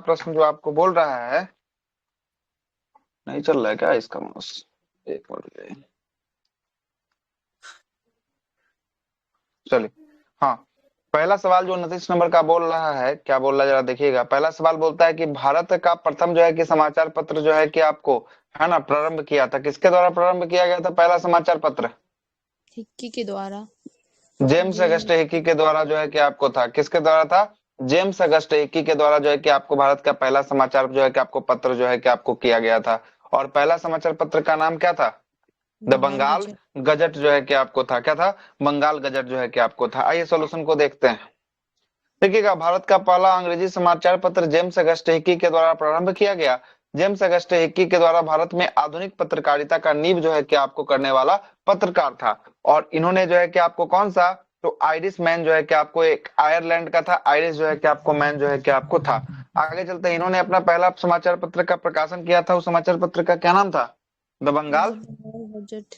प्रश्न जो आपको बोल रहा है, नहीं चल रहा है क्या इसका माउस? एक मिनट, चलिए। हाँ, पहला सवाल जो 29 नंबर का बोल रहा है, क्या बोल रहा है जरा देखिएगा। पहला सवाल बोलता है कि भारत का प्रथम जो है कि समाचार पत्र जो है कि आपको, है ना, प्रारंभ किया था, किसके द्वारा प्रारंभ किया गया था पहला समाचार पत्र? हिक्की के द्वारा। जेम्स अगस्ट हिक्की के द्वारा जो है कि आपको था। किसके द्वारा था? जेम्स अगस्ट हिक्की के द्वारा जो है कि आपको भारत का पहला समाचार जो है कि आपको पत्र जो है कि आपको किया गया था। और पहला समाचार पत्र का नाम क्या था? The Bengal Bengal gazette. Gazette जो है कि आपको था। क्या था? बंगाल गजट जो है कि आपको था। आइए सॉल्यूशन को देखते हैं। देखिएगा, भारत का पहला अंग्रेजी समाचार पत्र जेम्स अगस्ट हिक्की के द्वारा प्रारंभ किया गया। जेम्स अगस्ट हिक्की के द्वारा भारत में आधुनिक पत्रकारिता का नींव जो है कि आपको करने वाला पत्रकार था। और इन्होंने जो है कि आपको कौन सा, तो आयरिश मैन जो है कि आपको, एक आयरलैंड का था, आयरिश जो है कि आपको मैन जो है कि आपको था। आगे चलते हैं, इन्होंने अपना पहला समाचार पत्र का प्रकाशन किया था। उस समाचार पत्र का क्या नाम था? The Bengal the Bengal gazette.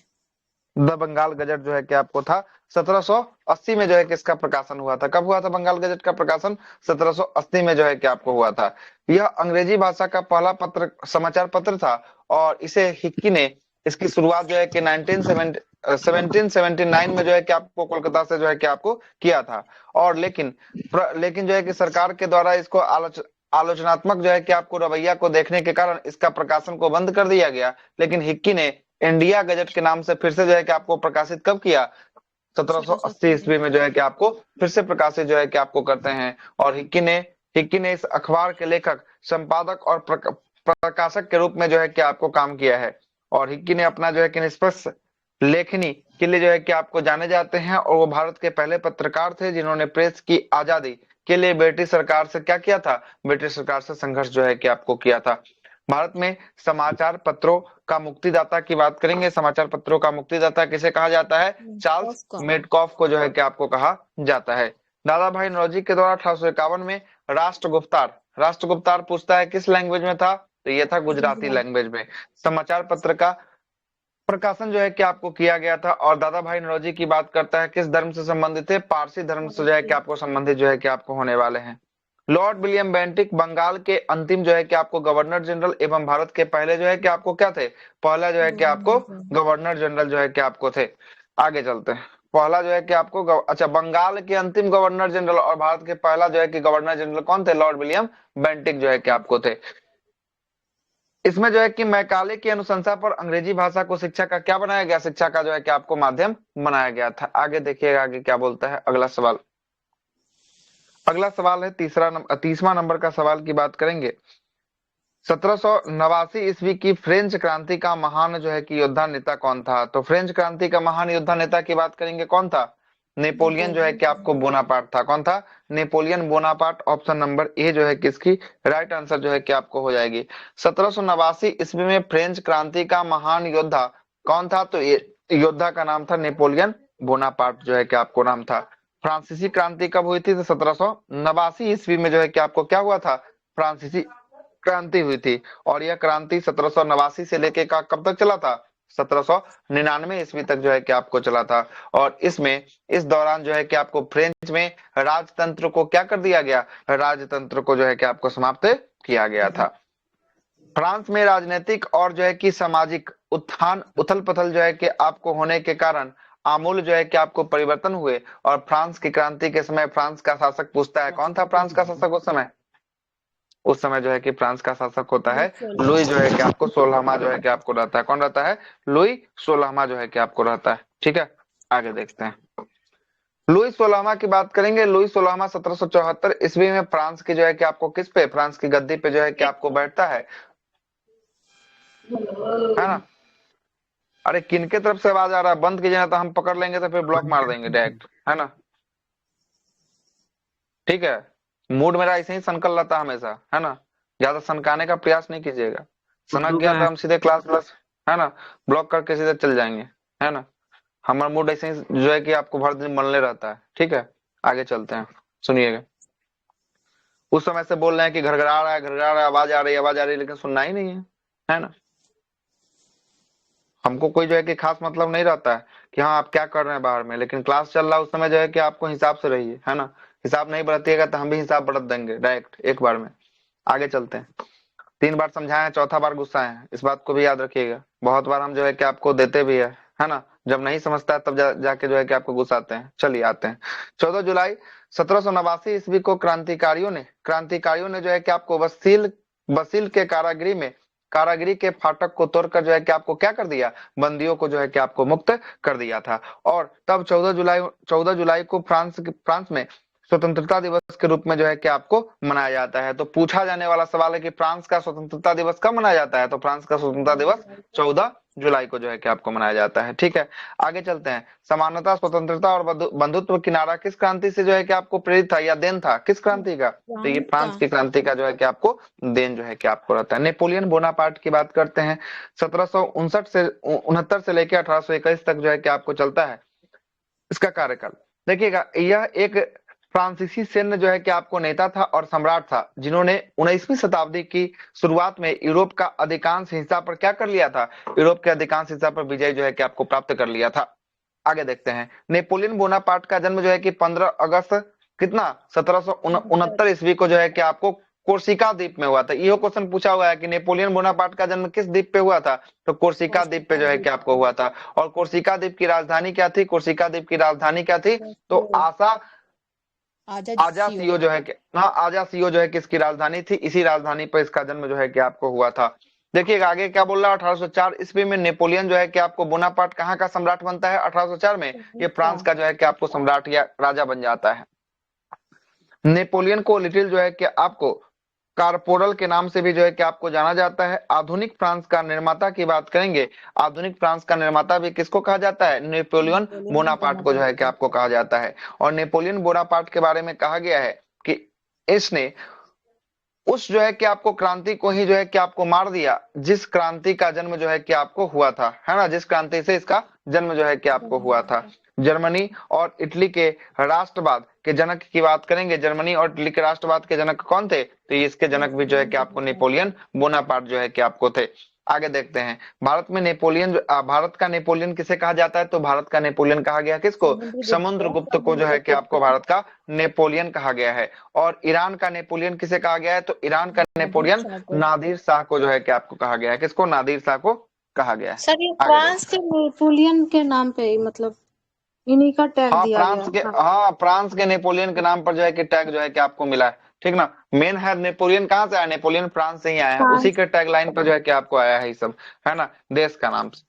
The Bengal gazette जो है कि आपको था। 1780 में जो है कि इसका प्रकाशन हुआ था। कब हुआ था बंगाल गजट का प्रकाशन? 1780 में जो है कि आपको हुआ था। यह अंग्रेजी भाषा का पहला पत्र, समाचार पत्र था। और इसे हिक्की ने, इसकी शुरुआत जो है कि 1779 में जो है कि आपको कोलकाता से जो है कि आपको किया था। और लेकिन जो है कि सरकार के द्वारा इसको आलोचनात्मक जो है कि आपको रवैया को देखने के कारण इसका प्रकाशन को बंद कर दिया गया। लेकिन हिक्की ने इंडिया गजट के नाम से फिर से जो है कि आपको प्रकाशित कब किया? 1780 ईस्वी में जो है कि आपको फिर से प्रकाशित जो है कि आपको करते हैं। और हिक्की ने इस अखबार के लेखक, संपादक और प्रकाशक के रूप में जो है कि आपको काम किया है। और हिक्की ने अपना जो है कि निष्पक्ष लेखनी के लिए जो है कि आपको जाने जाते हैं। और वो भारत के पहले पत्रकार थे जिन्होंने प्रेस की आजादी के लिए ब्रिटिश सरकार से क्या किया था? ब्रिटिश सरकार से संघर्ष जो है कि आपको किया था। भारत में समाचार पत्रों का मुक्तिदाता की बात करेंगे। समाचार पत्रों का मुक्तिदाता किसे कहा जाता है? चार्ल्स ऑफ मेडकॉफ को जो है कि आपको कहा जाता है। दादा भाई नौरोजी के द्वारा 1851 में राष्ट्रगुप्तार पूछता है किस लैंग्वेज में था? तो ये था गुजराती गुजरात। लैंग्वेज में। समाचार पत्र का प्रकाशन जो है कि आपको किया गया था। और दादा भाई नौरोजी की बात करता है किस धर्म से संबंधित है? पारसी धर्म से जो है कि आपको संबंधित जो है कि आपको होने वाले हैं। लॉर्ड विलियम बेंटिक बंगाल के अंतिम जो है कि आपको गवर्नर जनरल एवं भारत के पहले जो है कि आपको क्या थे? पहला जो है कि आपको गवर्नर जनरल जो है कि आपको थे। आगे चलते हैं। पहला जो है कि आपको अच्छा, बंगाल के अंतिम गवर्नर जनरल और भारत के पहला जो है कि गवर्नर जनरल कौन थे? लॉर्ड विलियम बेंटिक जो है कि आपको थे। इसमें जो है कि मैकाले की अनुशंसा पर अंग्रेजी भाषा को शिक्षा का क्या बनाया गया? शिक्षा का जो है कि आपको माध्यम बनाया गया था। आगे देखिएगा आगे क्या बोलता है अगला सवाल। अगला सवाल है 30वां नंबर का सवाल की बात करेंगे। 1789 ईस्वी की फ्रेंच क्रांति का महान जो है कि योद्धा नेता कौन था? तो फ्रेंच क्रांति का महान योद्धा नेता की बात करेंगे, कौन था? नेपोलियन जो है कि आपको बोनापार्ट था। कौन था? Napoleon Bonaparte. Option number A जो है कि इसकी राइट आंसर जो है कि आपको हो जाएगी। 1789 ईस्वी में फ्रेंच क्रांति का महान योद्धा कौन था? तो ये योद्धा का नाम था नेपोलियन बोनापार्ट जो है कि आपको नाम था। फ्रांसीसी क्रांति कब हुई थी? तो 1789 ईस्वी में जो है कि आपको क्या हुआ था? फ्रांसीसी क्रांति हुई थी। और यह क्रांति 1789 से लेके का कब तक चला था? 1799 ईस्वी तक जो है कि आपको चला था। और इस दौरान जो है कि आपको फ्रेंच में राजतंत्र को क्या कर दिया गया? राजतंत्र को जो है कि आपको समाप्त किया गया था। फ्रांस में राजनीतिक और जो है कि सामाजिक उत्थान उथल पुथल जो है कि आपको होने के कारण आमूल जो है कि आपको परिवर्तन हुए। और फ्रांस की क्रांति के समय फ्रांस का शासक पूछता है, कौन था फ्रांस का शासक उस समय? उस समय जो है कि फ्रांस का शासक होता है लुई जो है कि आपको 16वां जो है कि आपको रहता है। कौन रहता है? लुई 16वां जो है कि आपको रहता है। ठीक है, आगे देखते हैं। लुई 16वां की बात करेंगे। लुई 16वां 1774 ईस्वी में फ्रांस की जो है कि आपको किस पे, फ्रांस की गद्दी पे जो है कि आपको बैठता है ना। अरे किनके तरफ से आवाज आ रहा है? बंद कीजिए ना तो हम पकड़ लेंगे तो फिर ब्लॉक मार देंगे डायरेक्ट, है ना। ठीक है, मूड मेरा ऐसे ही सनकल रहता है हमेशा, है ना। ज्यादा सनकाने का प्रयास नहीं कीजिएगा। सनक गया तो हम सीधे क्लास प्लस, है ना, ब्लॉक करके सीधे चल जाएंगे, है ना। हमारा मूड ऐसे ही जो है कि आपको भर दिन मनले रहता है। ठीक है, आगे चलते हैं, सुनिएगा। उस समय से बोल रहे हैं कि घरघरा रहा है, घरघरा रहा है, आवाज आ रही है, लेकिन सुनना ही नहीं है ना। हमको कोई जो है कि खास मतलब नहीं रहता है कि हाँ आप क्या कर रहे हैं बाहर में, लेकिन क्लास चल रहा है उस समय जो है कि आपको हिसाब से रहिए, है ना। हिसाब नहीं बरतिएगा तो हम भी हिसाब बरत देंगे डायरेक्ट एक बार में। आगे चलते हैं। 3 बार समझाए, चौथा बार गुस्सा है, इस बात को भी याद रखिएगा। बहुत बार हम जो है कि आपको देते भी है ना, जब नहीं समझता है तब जाके जो है कि आपको गुस्सा आते हैं। चलिए आते हैं। 14 जुलाई 1789 ईस्वी को क्रांतिकारियों ने जो है कि आपको बसील बसील के कारागिरी के फाटक को तोड़कर जो है कि आपको क्या कर दिया, बंदियों को जो है कि आपको मुक्त कर दिया था। और तब 14 जुलाई को फ्रांस में स्वतंत्रता दिवस के रूप में जो है कि आपको मनाया जाता है। तो पूछा जाने वाला सवाल है कि फ्रांस का स्वतंत्रता दिवस कब मनाया जाता है, तो फ्रांस का स्वतंत्रता दिवस 14 जुलाई को जो है कि आपको मनाया जाता है। ठीक है, आगे चलते हैं। समानता, स्वतंत्रता और बंधुत्व की नारा किस क्रांति से जो है कि आपको प्रेरित था या देन था, किस क्रांति का, तो ये फ्रांस की क्रांति का जो है कि आपको देन जो है कि आपको रहता है। नेपोलियन बोनापार्ट की बात करते हैं। 1769 से लेकर 1821 तक जो है कि आपको चलता है इसका कार्यकाल। देखिएगा, यह एक फ्रांसीसी सैन्य जो है कि आपको नेता था और सम्राट था, जिन्होंने 19वीं शताब्दी की शुरुआत में यूरोप का अधिकांश हिस्सा पर क्या कर लिया था, यूरोप के अधिकांश हिस्सा पर विजय जो है कि आपको प्राप्त कर लिया था। आगे देखते हैं। नेपोलियन बोनापार्ट का जन्म जो है कि 15 अगस्त कितना 1769 ईस्वी को जो है कि आपको कोर्सिका द्वीप में हुआ था। यह क्वेश्चन पूछा हुआ है कि नेपोलियन बोनापार्ट का जन्म किस द्वीप पे हुआ था, तो कोर्सिका द्वीप पे जो है कि आपको हुआ था। और कोर्सिका द्वीप की राजधानी क्या थी, कोर्सिका द्वीप की राजधानी क्या थी, तो आजासियो जो है कि हाँ, आजासियो जो है कि इसकी राजधानी थी। इसी राजधानी पर इसका जन्म जो है कि आपको हुआ था। देखिएगा आगे क्या बोल रहा है। 1804 ईस्वी में नेपोलियन जो है कि आपको बोनापार्ट कहाँ का सम्राट बनता है, 1804 में ये फ्रांस का जो है कि आपको सम्राट या राजा बन जाता है। नेपोलियन को लिटिल जो है कि आपको कारपोरल के नाम से भी जो है कि आपको जाना जाता है। आधुनिक फ्रांस का निर्माता की बात करेंगे, आधुनिक फ्रांस का निर्माता भी किसको कहा जाता है, नेपोलियन बोनापार्ट को जो है कि आपको कहा जाता है। और नेपोलियन बोनापार्ट के बारे में कहा गया है कि इसने उस जो है कि आपको क्रांति को ही जो है कि आपको मार दिया, जिस क्रांति का जन्म जो है कि आपको हुआ था, है ना, जिस क्रांति से इसका जन्म जो है कि आपको हुआ था। जर्मनी और इटली के राष्ट्रवाद के जनक की बात करेंगे, जर्मनी और इटली के राष्ट्रवाद के जनक कौन थे, तो इसके जनक भी जो है कि आपको नेपोलियन बोनापार्ट जो है कि आपको थे। आगे देखते हैं। भारत का नेपोलियन किसे कहा जाता है, तो भारत का नेपोलियन कहा गया किसको, समुद्रगुप्त को जो है कि आपको भारत का नेपोलियन कहा गया है। और ईरान का नेपोलियन किसे कहा गया है, तो ईरान का नेपोलियन नादिर शाह को जो है कि आपको कहा गया है। किसको, नादिर शाह को कहा गया है। सर ये फ्रांस के नेपोलियन के नाम पे मतलब इन्हीं का टैग दिया गया। हाँ, फ्रांस के नेपोलियन के नाम पर जो है कि टैग जो है कि आपको मिला है। ठीक ना, मेन है नेपोलियन कहाँ से आया, नेपोलियन फ्रांस से ही आया है, उसी के टैग लाइन पर जो है कि आपको आया है ये सब, है ना, देश का नाम से।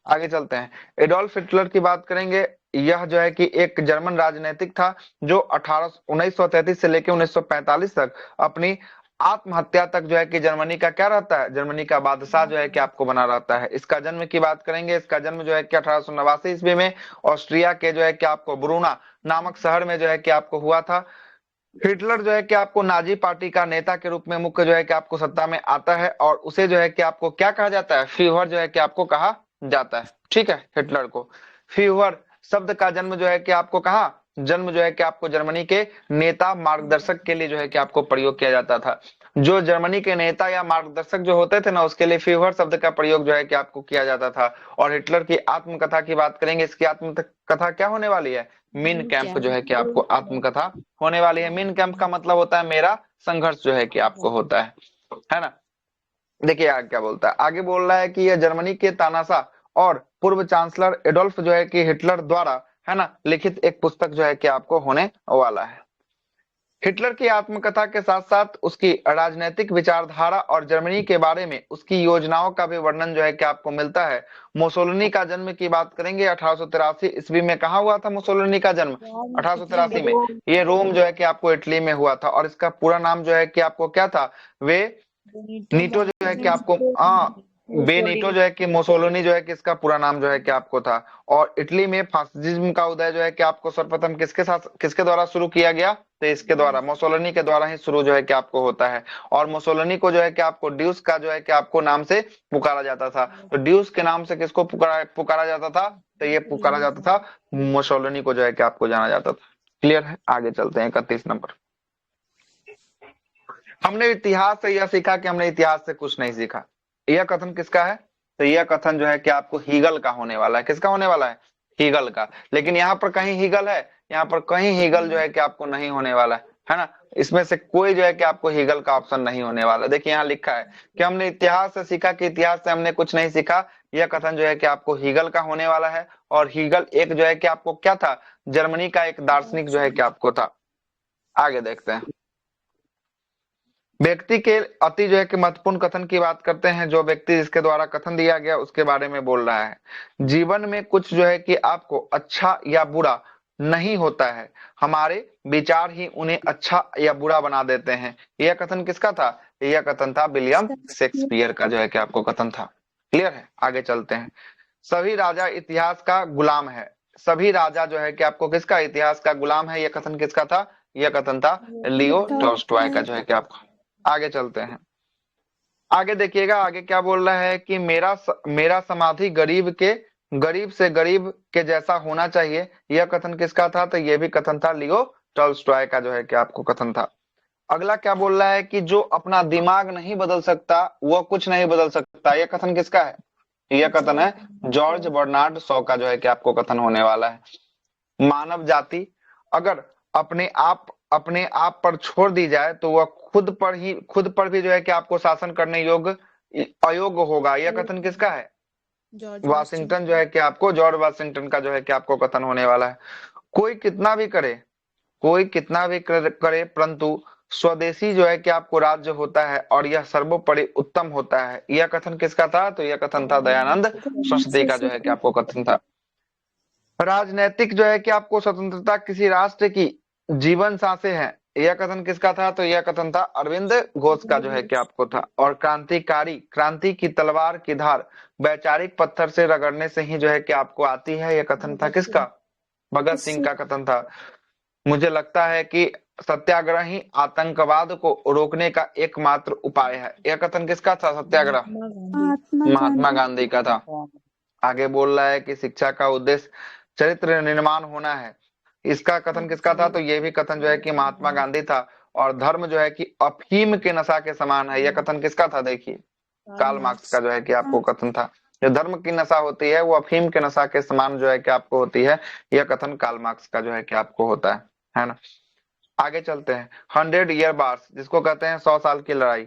आगे चलते हैं। एडोल्फ हिटलर की बात करेंगे। यह जो है कि एक जर्मन राजनीतिक था जो 1933 से लेकर 1945 तक अपनी आत्महत्या तक जो है कि जर्मनी का क्या रहता है, जर्मनी का बादशाह जो है कि आपको बना रहता है। इसका जन्म की बात करेंगे, इसका जन्म जो है कि 1889 ईस्वी में ऑस्ट्रिया के जो है कि आपको ब्रूना नामक शहर में जो है कि आपको हुआ था। हिटलर जो है कि आपको नाजी पार्टी का नेता के रूप में मुख्य जो है कि आपको सत्ता में आता है, और उसे जो है कि आपको क्या कहा जाता है, फीवर जो है कि आपको कहा जाता है। ठीक है, हिटलर को फीवर शब्द का जन्म जो है कि आपको कहा, जन्म जो है कि आपको जर्मनी के नेता मार्गदर्शक के लिए जो है कि आपको प्रयोग किया जाता था। जो जर्मनी के नेता या मार्गदर्शक जो होते थे ना, उसके लिए फीवर शब्द का प्रयोग जो है कि आपको किया जाता था। और हिटलर की आत्मकथा की बात करेंगे, इसकी आत्मकथा क्या होने वाली है, मीन कैंप जो है कि आपको आत्मकथा होने वाली है। मीन कैंप का मतलब होता है मेरा संघर्ष जो है कि आपको होता है ना। देखिए आगे क्या बोलता है, आगे बोल रहा है कि यह जर्मनी के तानाशाह और पूर्व चांसलर एडोल्फ जो है कि हिटलर द्वारा, है ना, लिखित एक पुस्तक जो है कि आपको होने वाला है। हिटलर की आत्मकथा के साथ साथ उसकी राजनीतिक विचारधारा और जर्मनी के बारे में उसकी योजनाओं का भी वर्णन जो है कि आपको मिलता है। मुसोलिनी का जन्म की बात करेंगे, 1883 ईस्वी में कहाँ हुआ था मुसोलिनी का जन्म, 1883 में ये रोम जो है कि आपको इटली में हुआ था। और इसका पूरा नाम जो है कि आपको क्या था, वे नीटो जो है कि आपको बेनीटो जो है कि मुसोलिनी जो है कि इसका पूरा नाम जो है कि आपको था। और इटली में फासिज्म का उदय जो है कि आपको सर्वप्रथम किसके द्वारा शुरू किया गया, तो इसके द्वारा, मुसोलिनी के द्वारा ही शुरू जो है कि आपको होता है। और मुसोलिनी को जो है कि आपको ड्यूस का जो है कि आपको नाम से पुकारा जाता था। तो ड्यूस के नाम से किसको पुकारा जाता था, तो ये पुकारा जाता था मुसोलिनी को जो है कि आपको जाना जाता था। क्लियर है, आगे चलते हैं। 31 नंबर। हमने इतिहास से यह सीखा कि हमने इतिहास से कुछ नहीं सीखा। यह कथन किसका है, तो यह कथन जो है कि आपको हीगल का होने वाला है। किसका होने वाला है, हीगल का। लेकिन यहाँ पर कहीं हीगल है, यहाँ पर कहीं हीगल जो है कि आपको नहीं होने वाला है ना। इसमें से कोई जो है कि आपको हीगल का ऑप्शन नहीं होने वाला। देखिए यहाँ लिखा है कि हमने इतिहास से सीखा कि इतिहास से हमने कुछ नहीं सीखा, यह कथन जो है कि आपको हीगल का होने वाला है। और हीगल एक जो है कि आपको क्या था, जर्मनी का एक दार्शनिक जो है कि आपको था। आगे देखते हैं, व्यक्ति के अति जो है कि महत्वपूर्ण कथन की बात करते हैं। जो व्यक्ति जिसके द्वारा कथन दिया गया उसके बारे में बोल रहा है। जीवन में कुछ जो है कि आपको अच्छा या बुरा नहीं होता है, हमारे विचार ही उन्हें अच्छा या बुरा बना देते हैं। यह कथन किसका था? यह कथन था विलियम शेक्सपियर का जो है कि आपको कथन था। क्लियर है? आगे चलते हैं। सभी राजा इतिहास का गुलाम है। सभी राजा जो है कि आपको किसका? इतिहास का गुलाम है। यह कथन किसका था? यह कथन था लियो टॉल्स्टॉय का जो है कि आपको। आगे चलते हैं, आगे देखिएगा आगे क्या बोल रहा है कि मेरा समाधि गरीब से गरीब के जैसा होना चाहिए। यह कथन किसका था? तो यह भी कथन था लियो टॉल्स्टॉय का जो है कि आपको कथन था। अगला क्या बोल रहा है कि जो अपना दिमाग नहीं बदल सकता वह कुछ नहीं बदल सकता। यह कथन किसका है? यह कथन है जॉर्ज बर्नार्ड शॉ का जो है कि आपको कथन होने वाला है। मानव जाति अगर अपने आप पर छोड़ दी जाए तो वह खुद पर भी जो है कि आपको शासन करने अयोग्य होगा। यह कथन किसका है? वाशिंगटन जो है कि आपको जॉर्ज वाशिंगटन का जो है कि आपको कथन होने वाला है। कोई कितना भी करे परंतु स्वदेशी जो है कि आपको राज्य होता है और यह सर्वोपरि उत्तम होता है। यह कथन किसका था? तो यह कथन था दयानंद सरस्वती का जो है कि आपको कथन था। राजनैतिक जो है कि आपको स्वतंत्रता किसी राष्ट्र की जीवन सांसें है। यह कथन किसका था? तो यह कथन था अरविंद घोष का जो है कि आपको था। और क्रांति की तलवार की धार वैचारिक पत्थर से रगड़ने से ही जो है कि आपको आती है। यह कथन था किसका? भगत सिंह का कथन था। मुझे लगता है कि सत्याग्रह ही आतंकवाद को रोकने का एकमात्र उपाय है। यह कथन किसका था? सत्याग्रह महात्मा गांधी का था। आगे बोल रहा है कि शिक्षा का उद्देश्य चरित्र निर्माण होना है। इसका कथन किसका था? तो ये भी कथन जो है कि महात्मा गांधी था। और धर्म जो है कि अफीम के नशा के समान है। यह कथन किसका था? देखिए कार्ल मार्क्स का जो है कि आपको कथन था। जो धर्म की नशा होती है वो अफीम के नशा के समान जो है कि आपको होती है। यह कथन कार्ल मार्क्स का जो है कि आपको होता है ना। आगे चलते हैं। 100 ईयर वार्स जिसको कहते हैं 100 साल की लड़ाई,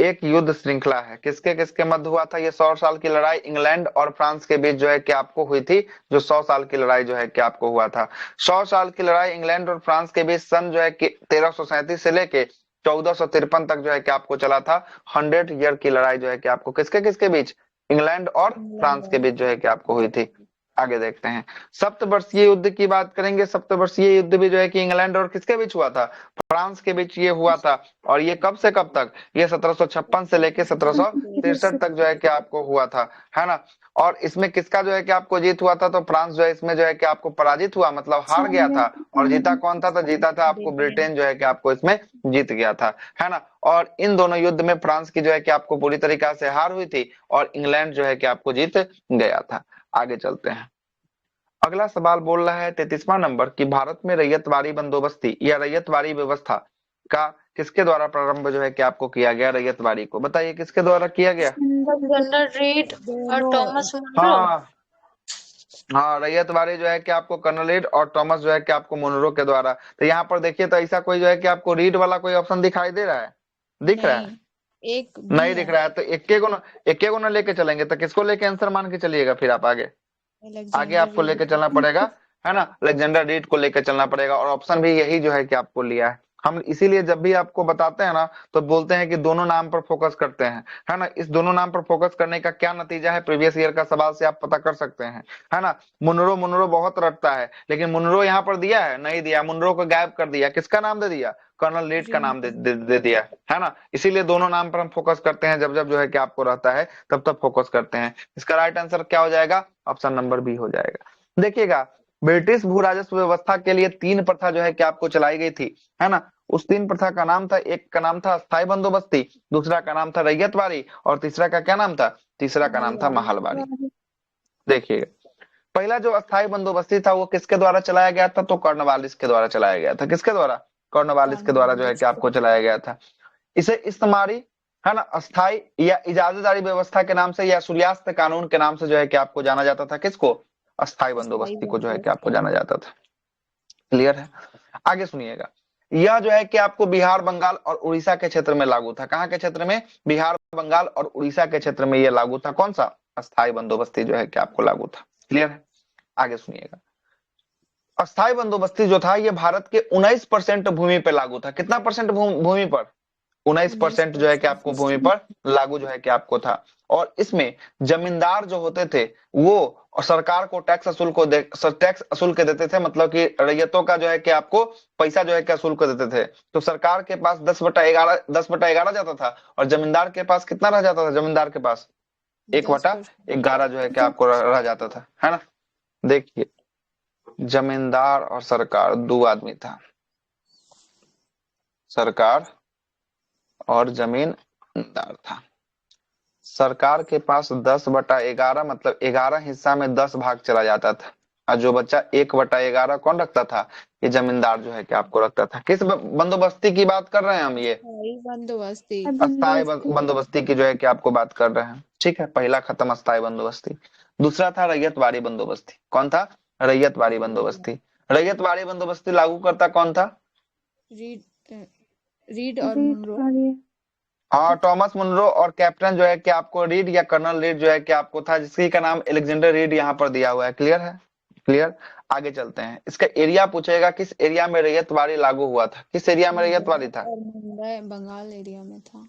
एक युद्ध श्रृंखला है। किसके किसके मध्य हुआ था? ये 100 साल की लड़ाई इंग्लैंड और फ्रांस के बीच जो है कि आपको हुई थी। जो 100 साल की लड़ाई जो है कि आपको हुआ था। 100 साल की लड़ाई इंग्लैंड और फ्रांस के बीच सन जो है कि 1337 से लेके 1453 तक जो है कि आपको चला था। 100 ईयर की लड़ाई जो है कि आपको किसके किसके बीच? इंग्लैंड और फ्रांस के बीच जो है कि आपको हुई थी। आगे देखते हैं, सप्तवर्षीय युद्ध की बात करेंगे। सप्तवर्षीय युद्ध भी जो है कि इंग्लैंड और किसके बीच हुआ था? फ्रांस के बीच ये हुआ था। और ये कब से कब तक? ये 1756 से लेके 1763 तक जो है कि आपको हुआ था, है ना। और इसमें किसका जो है कि आपको जीत हुआ था? तो फ्रांस जो है इसमें जो है कि आपको पराजित हुआ, मतलब हार गया था। और जीता कौन था? तो जीता था आपको ब्रिटेन जो है कि आपको इसमें जीत गया था, है ना। और इन दोनों युद्ध में फ्रांस की जो है कि आपको पूरी तरीका से हार हुई थी और इंग्लैंड जो है कि आपको जीत गया था। आगे चलते हैं, अगला सवाल बोल रहा है 33वां नंबर कि भारत में रैयतवाड़ी बंदोबस्ती या रैयतवाड़ी व्यवस्था का किसके द्वारा प्रारंभ जो है कि आपको किया गया? रैयतवाड़ी को बताइए किसके द्वारा किया गया? जनरल रीड और टॉमस मुनरो। हाँ हाँ, रैयतवाड़ी जो है कि आपको कर्नल रीड और थॉमस जो है कि आपको मुनरो के द्वारा। तो यहाँ पर देखिए, तो ऐसा कोई जो है कि आपको रीड वाला कोई ऑप्शन दिखाई दे रहा है? दिख रहा है? एक नहीं दिख रहा है। तो एक को ना लेके चलेंगे, तो किसको लेके आंसर मान के चलिएगा फिर आप आगे? आगे आपको लेके चलना पड़ेगा, है ना, अलेक्जेंडर रीड को लेके चलना पड़ेगा। और ऑप्शन भी यही जो है कि आपको लिया है। हम इसीलिए जब भी आपको बताते हैं ना तो बोलते हैं कि दोनों नाम पर फोकस करते हैं, है ना। इस दोनों नाम पर फोकस करने का क्या नतीजा है, प्रीवियस ईयर का सवाल से आप पता कर सकते हैं, है ना। मुनरो मुनरो बहुत रटता है, लेकिन मुनरो यहाँ पर दिया है? नहीं दिया। मुनरो को गायब कर दिया, किसका नाम दे दिया? कर्नल रीड का नाम दे दिया, है ना। इसीलिए दोनों नाम पर हम फोकस करते हैं। जब जब जो है कि आपको रहता है तब तब फोकस करते हैं। इसका राइट आंसर क्या हो जाएगा? ऑप्शन नंबर बी हो जाएगा। देखिएगा, ब्रिटिश भू राजस्व व्यवस्था के लिए 3 प्रथा जो है कि आपको चलाई गई थी, है ना। उस 3 प्रथा का नाम था, एक का नाम था अस्थायी बंदोबस्ती, दूसरा का नाम था रैयतवाड़ी और तीसरा का क्या नाम था? तीसरा का नाम था महलवाड़ी। देखिएगा, पहला जो अस्थायी बंदोबस्ती था वो किसके द्वारा चलाया गया था? तो कॉर्नवालिस के द्वारा चलाया गया था। किसके द्वारा? कॉर्नवालिस के द्वारा जो है कि आपको चलाया गया था। इसे इस्तेमारी, है ना, अस्थाई या इजाजतदारी व्यवस्था के नाम से या सूर्यास्त कानून के नाम से जो है कि आपको जाना जाता था। किसको? अस्थाई बंदोबस्ती को जो है कि आपको जाना जाता था। क्लियर है? आगे सुनिएगा, यह जो है कि आपको बिहार, बंगाल और उड़ीसा के क्षेत्र में लागू था। कहाँ के क्षेत्र में? बिहार, बंगाल और उड़ीसा के क्षेत्र में यह लागू था। कौन सा? अस्थायी बंदोबस्ती जो है कि आपको लागू था। क्लियर है? आगे सुनिएगा। अस्थायी बंदोबस्ती जो था ये भारत के 19% भूमि पर लागू था। कितना परसेंट भूमि पर? 19% जो है कि आपको भूमि पर लागू जो है कि आपको था। और इसमें जमींदार जो होते थे वो सरकार को टैक्स असूल के देते थे, मतलब कि रैयतों का जो है कि आपको पैसा जो है कि असूल कर देते थे। तो सरकार के पास 10/11 जाता था, और जमींदार के पास कितना रह जाता था? जमींदार के पास 1/11 जो है कि आपको रह जाता था, है ना। देखिए, जमींदार और सरकार दो आदमी था, सरकार और जमींदार था। सरकार के पास 10/11 मतलब 11 हिस्सा में 10 भाग चला जाता था, और जो बच्चा 1/11 कौन रखता था? ये जमींदार जो है कि आपको रखता था। किस बंदोबस्ती की बात कर रहे हैं हम? ये बंदोबस्ती अस्थायी बंदोबस्ती की जो है कि आपको बात कर रहे हैं। ठीक है, पहला खत्म अस्थायी बंदोबस्ती। दूसरा था रैयतवाड़ी बंदोबस्ती। कौन था? रैयतवाड़ी बंदोबस्ती। रैयतवाड़ी बंदोबस्ती लागू करता कौन था? रीड और मुनरो। हाँ, टॉमस मुनरो और कैप्टन जो है कि आपको रीड या कर्नल रीड जो है कि आपको था, जिसकी का नाम अलेक्जेंडर रीड यहाँ पर दिया हुआ है। क्लियर है? क्लियर। आगे चलते हैं। इसका एरिया पूछेगा, किस एरिया में रैयतवाड़ी लागू हुआ था? किस एरिया में रैयतवाड़ी था? मुंबई बंगाल एरिया में था।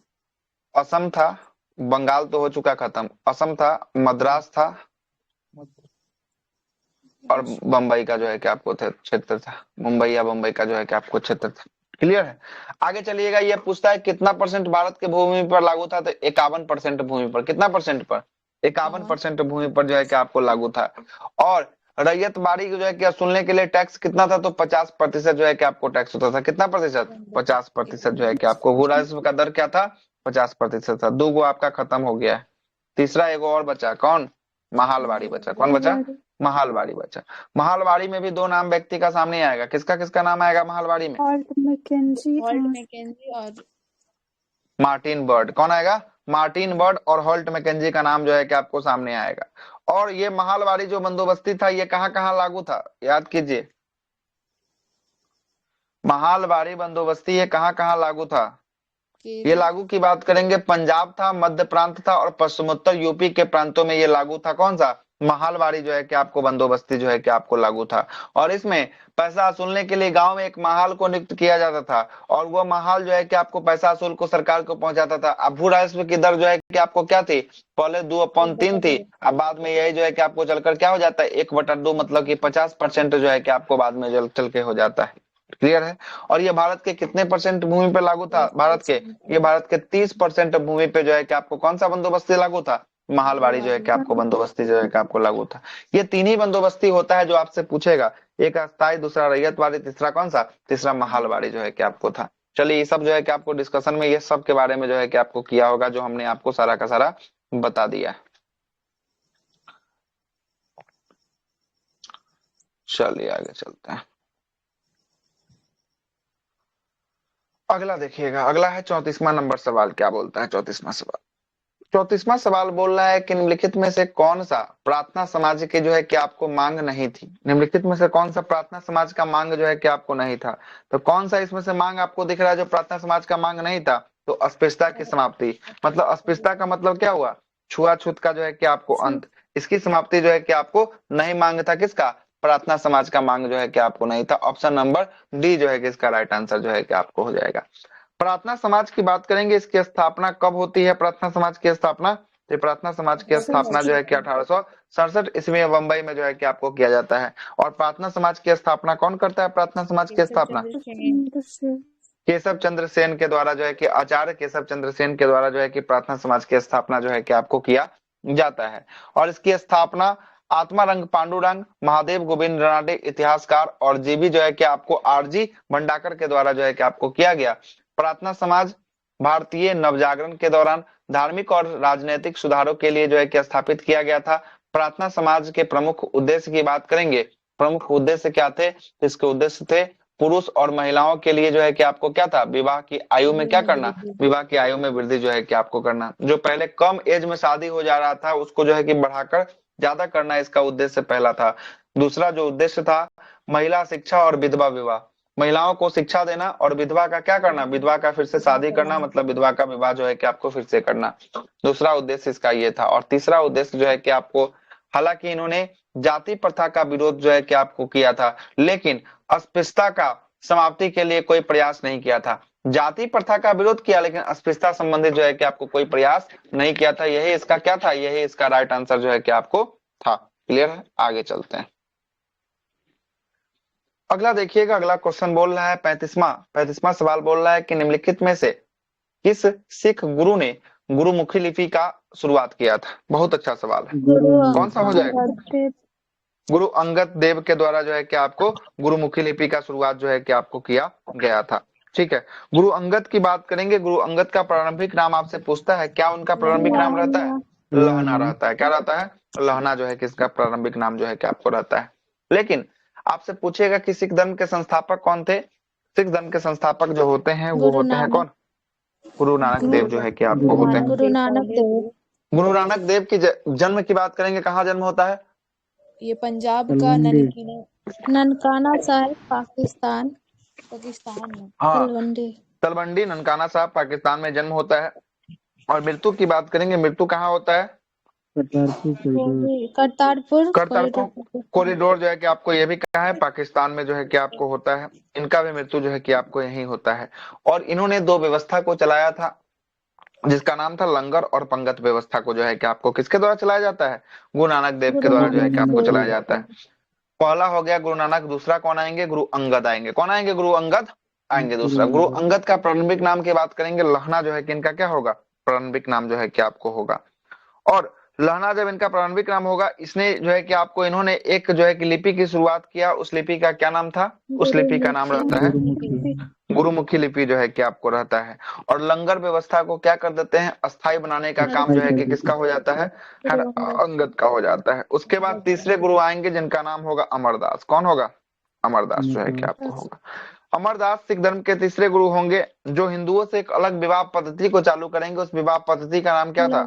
असम था, बंगाल तो हो चुका खत्म। असम था, मद्रास था, और बम्बई का जो है कि आपको क्षेत्र था। मुंबई या बम्बई का जो है कि आपको क्षेत्र था। क्लियर है? आगे चलिएगा। ये पूछता है कितना परसेंट भारत के भूमि पर लागू था? तो 51% भूमि पर। कितना परसेंट पर? 51% भूमि पर जो है कि आपको लागू था। और रैयतवाड़ी जो है कि सुनने के लिए टैक्स कितना था? तो 50% जो है कि आपको टैक्स होता था। कितना प्रतिशत? 50% जो है कि आपको। भू राजस्व का दर क्या था? 50% था। दो गो आपका खत्म हो गया है। तीसरा एगो और बचा, कौन? महालवाड़ी बचा। कौन बचा? महालवाड़ी बचा। महालवाड़ी में भी दो नाम व्यक्ति का सामने आएगा। किसका किसका नाम आएगा महालवाड़ी में? हॉल्ट मैकेंजी और मार्टिन बर्ड। कौन आएगा? मार्टिन बर्ड और हॉल्ट मैकेंजी का नाम जो है कि आपको सामने आएगा। और ये महालवाड़ी जो बंदोबस्ती था ये कहाँ कहाँ लागू था? याद कीजिए, महालवाड़ी बंदोबस्ती ये कहाँ कहाँ लागू था? ये लागू की बात करेंगे, पंजाब था, मध्य प्रांत था, और पश्चिमोत्तर यूपी के प्रांतों में ये लागू था। कौन सा? महालवाड़ी जो है कि आपको बंदोबस्ती जो है कि आपको लागू था। और इसमें पैसा वसूलने के लिए गांव में एक महाल को नियुक्त किया जाता था, और वो महाल जो है कि आपको पैसा वसूल को सरकार को पहुंचाता था। अब भू राजस्व की दर जो है कि आपको क्या थी? पहले 2/3 थी, अब बाद में यही जो है कि आपको चलकर क्या हो जाता है? 1/2, मतलब कि 50% जो है कि आपको बाद में चल के हो जाता है। क्लियर है? और ये भारत के कितने परसेंट भूमि पे लागू था? ये भारत के 30% भूमि पे जो है कि आपको कौन सा बंदोबस्ती लागू था? महालवाड़ी जो है कि आपको बंदोबस्ती जो है कि आपको लागू था। ये तीन ही बंदोबस्ती होता है जो आपसे पूछेगा, एक अस्थायी, दूसरा रैयतवाड़ी, तीसरा कौन सा? तीसरा महालवाड़ी जो है कि आपको था। चलिए, ये सब जो है कि आपको डिस्कशन में ये सब के बारे में जो है कि आपको किया होगा, जो हमने आपको सारा का सारा बता दिया। चलिए आगे चलते हैं। अगला देखिएगा, अगला है 34वां नंबर सवाल। क्या बोलता है 34वां सवाल? 34वां सवाल बोल रहा है कि निम्नलिखित में से कौन सा प्रार्थना समाज की जो है कि आपको मांग नहीं थी? निम्नलिखित में से कौन सा प्रार्थना समाज का मांग जो है कि आपको नहीं था? तो कौन सा इसमें से मांग आपको दिख रहा है जो प्रार्थना समाज का मांग नहीं था? तो अस्पृश्यता की समाप्ति। मतलब अस्पृश्यता का मतलब क्या हुआ? छुआछूत का जो है कि आपको अंत। इसकी समाप्ति जो है कि आपको नहीं मांग था। किसका? प्रार्थना समाज का मांग जो है कि आपको नहीं था। ऑप्शन नंबर डी जो है कि इसका राइट आंसर जो है कि आपको हो जाएगा। प्रार्थना समाज की बात करेंगे, इसकी स्थापना कब होती है? प्रार्थना समाज की स्थापना, तो प्रार्थना समाज की स्थापना जो है कि 1867 ईस्वी में बंबई में जो है कि आपको किया जाता है। और प्रार्थना समाज की स्थापना कौन करता है? प्रार्थना समाज की स्थापना केशव चंद्र सेन के द्वारा जो है कि आचार्य केशव चंद्र सेन के द्वारा जो है कि प्रार्थना समाज की स्थापना जो है कि आपको किया जाता है। और इसकी स्थापना आत्मारंग पांडुरंग, महादेव गोविंद रानडे इतिहासकार, और जीबी जो है कि आपको आरजी भंडाकर के द्वारा जो है कि आपको किया गया। प्रार्थना समाज भारतीय नवजागरण के दौरान धार्मिक और राजनीतिक सुधारों के लिए जो है कि स्थापित किया गया था। प्रार्थना समाज के प्रमुख उद्देश्य की बात करेंगे, प्रमुख उद्देश्य क्या थे? तो इसके उद्देश्य थे पुरुष और महिलाओं के लिए जो है कि आपको क्या था? विवाह की आयु में क्या करना? विवाह की आयु में वृद्धि जो है कि आपको करना। जो पहले कम एज में शादी हो जा रहा था उसको जो है कि बढ़ाकर ज्यादा करना इसका उद्देश्य पहला था। दूसरा जो उद्देश्य था, महिला शिक्षा और विधवा विवाह। महिलाओं को शिक्षा देना और विधवा का क्या करना, विधवा का फिर से शादी करना, मतलब विधवा का विवाह जो है कि आपको फिर से करना। दूसरा उद्देश्य इसका ये था। और तीसरा उद्देश्य जो है कि आपको, हालांकि इन्होंने जाति प्रथा का विरोध जो है कि आपको किया था, लेकिन अस्पृश्यता का समाप्ति के लिए कोई प्रयास नहीं किया था। जाति प्रथा का विरोध किया लेकिन अस्पृश्यता संबंधित जो है कि आपको कोई प्रयास नहीं किया था। यही इसका क्या था, यही इसका राइट आंसर जो है कि आपको था। क्लियर है, आगे चलते हैं। अगला देखिएगा, अगला क्वेश्चन बोल रहा है 35वां सवाल बोल रहा है कि निम्नलिखित में से किस सिख गुरु ने गुरुमुखी लिपि का शुरुआत किया था। बहुत अच्छा सवाल है, कौन सा हो जाएगा? गुरु अंगद देव के द्वारा जो है कि आपको गुरुमुखी लिपि का शुरुआत जो है कि आपको किया गया था। ठीक है, गुरु अंगद की बात करेंगे। गुरु अंगद का प्रारंभिक नाम आपसे पूछता है, क्या उनका प्रारंभिक नाम रहता है? लहना रहता है। क्या रहता है? लहना जो है कि इसका प्रारंभिक नाम जो है कि आपको रहता है। लेकिन आपसे पूछेगा कि सिख धर्म के संस्थापक कौन थे? सिख धर्म के संस्थापक जो होते हैं वो होते हैं कौन? गुरु नानक देव जो है कि आपको होते हैं। गुरु नानक देव। गुरु नानक देव की जन्म की बात करेंगे, कहाँ जन्म होता है? ये पंजाब का ननकाना साहिब, पाकिस्तान में। हाँ, तलवंडी। तलवंडी ननकाना साहब पाकिस्तान में जन्म होता है। और मृत्यु की बात करेंगे, मृत्यु कहाँ होता है? करतारपुर कॉरिडोर जो है कि आपको ये भी कहा है, पाकिस्तान में जो है कि आपको होता है। इनका भी मृत्यु जो है कि आपको यही होता है। और इन्होंने दो व्यवस्था को चलाया था जिसका नाम था लंगर और पंगत व्यवस्था को जो है कि आपको किसके द्वारा चलाया जाता है? गुरु नानक देव के द्वारा जो है कि आपको चलाया जाता है। पहला हो गया गुरु नानक, दूसरा कौन आएंगे? गुरु अंगद आएंगे। कौन आएंगे? गुरु अंगद आएंगे दूसरा। गुरु अंगद का प्रारंभिक नाम की बात करेंगे, लहना जो है कि इनका क्या होगा? प्रारंभिक नाम जो है कि आपको होगा। और लहना जब इनका प्रारंभिक नाम होगा, इसने जो है कि आपको, इन्होंने एक जो है कि लिपि की शुरुआत किया। उस लिपि का क्या नाम था? उस लिपि का नाम रहता है गुरुमुखी लिपि जो है कि आपको रहता है। और लंगर व्यवस्था को क्या कर देते हैं? अस्थाई बनाने का काम जो है कि किसका हो जाता है ना? अंगद का हो जाता है। उसके बाद तीसरे गुरु आएंगे जिनका नाम होगा अमरदास। कौन होगा? अमरदास जो है कि आपको होगा। अमरदास सिख धर्म के तीसरे गुरु होंगे जो हिंदुओं से एक अलग विवाह पद्धति को चालू करेंगे। उस विवाह पद्धति का नाम क्या था?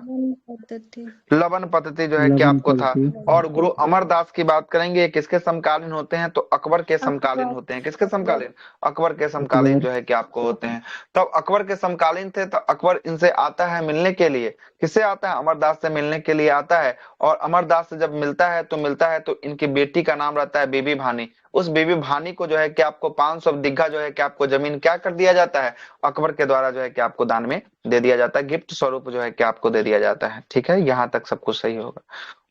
लवन पद्धति जो है कि आपको था। और गुरु अमरदास की बात करेंगे, ये किसके समकालीन होते हैं? तो अकबर के समकालीन होते हैं। किसके समकालीन? अकबर के समकालीन जो है कि आपको होते हैं। तब अकबर के समकालीन थे, तो अकबर इनसे आता है मिलने के लिए। किससे आता है? अमरदास से मिलने के लिए आता है। और अमरदास से जब मिलता है तो इनकी बेटी का नाम रहता है बीबी भानी। उस बीबी भानी को जो है कि आपको 500 बीघा जो है कि आपको जमीन क्या कर दिया जाता है? अकबर के द्वारा जो है कि आपको दान में दे दिया जाता है, गिफ्ट स्वरूप जो है कि आपको दे दिया जाता है। ठीक है, यहाँ तक सब कुछ सही होगा।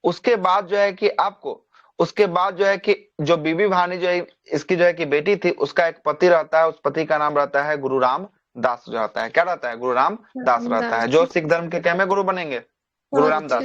उसके बाद जो है कि आपको, उसके बाद जो है कि जो बीबी भानी जो है इसकी जो है कि बेटी थी, उसका एक पति रहता है। उस पति का नाम रहता है गुरु राम दास जो रहता है। क्या रहता है? गुरु राम दास रहता है, जो सिख धर्म के कैमे गुरु बनेंगे? गुरु रामदास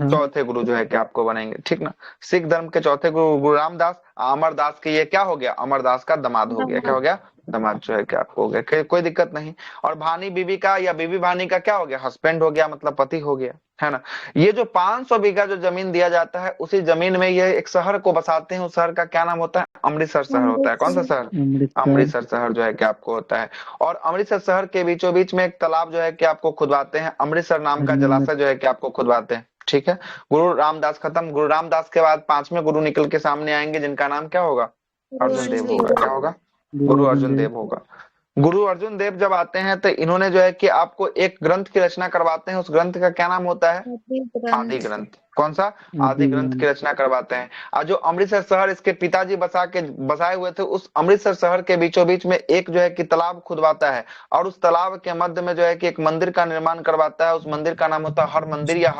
चौथे गुरु जो है कि आपको बनेंगे। ठीक ना, सिख धर्म के चौथे गुरु गुरु रामदास। अमरदास के ये क्या हो गया? अमरदास का दामाद हो गया। क्या हो गया? दामाद जो है कि आपको हो गया। कोई दिक्कत नहीं। और भानी बीबी का या बीबी भानी का क्या हो गया? हस्बैंड हो गया, मतलब पति हो गया, है ना। ये जो 500 बीघा जो जमीन दिया जाता है, उसी जमीन में ये एक शहर को बसाते हैं। उस शहर का क्या नाम होता है? अमृतसर शहर होता है। कौन सा शहर? अमृतसर शहर जो है कि आपको होता है। और अमृतसर शहर के बीचों बीच में एक तालाब जो है कि आपको खुदवाते हैं। अमृतसर नाम का जलाशय जो है कि आपको खुदवाते हैं। ठीक है, गुरु रामदास खत्म। गुरु रामदास के बाद पांचवें गुरु निकल के सामने आएंगे जिनका नाम क्या होगा? अर्जुन देव होगा। क्या होगा? गुरु अर्जुन देव होगा। गुरु अर्जुन देव जब आते हैं तो इन्होंने जो है कि आपको एक ग्रंथ की रचना करवाते हैं। उस ग्रंथ का क्या नाम होता है? आदि ग्रंथ। कौन सा? आदि ग्रंथ की रचना करवाते हैं। और जो अमृतसर शहर इसके पिताजी बसाए हुए थे, उस अमृतसर शहर के बीचों बीच में एक जो है कि तालाब खुदवाता है। और उस तालाब के मध्य में जो है कि एक मंदिर का निर्माण करवाता है। उस मंदिर का नाम होता है हर मंदिर या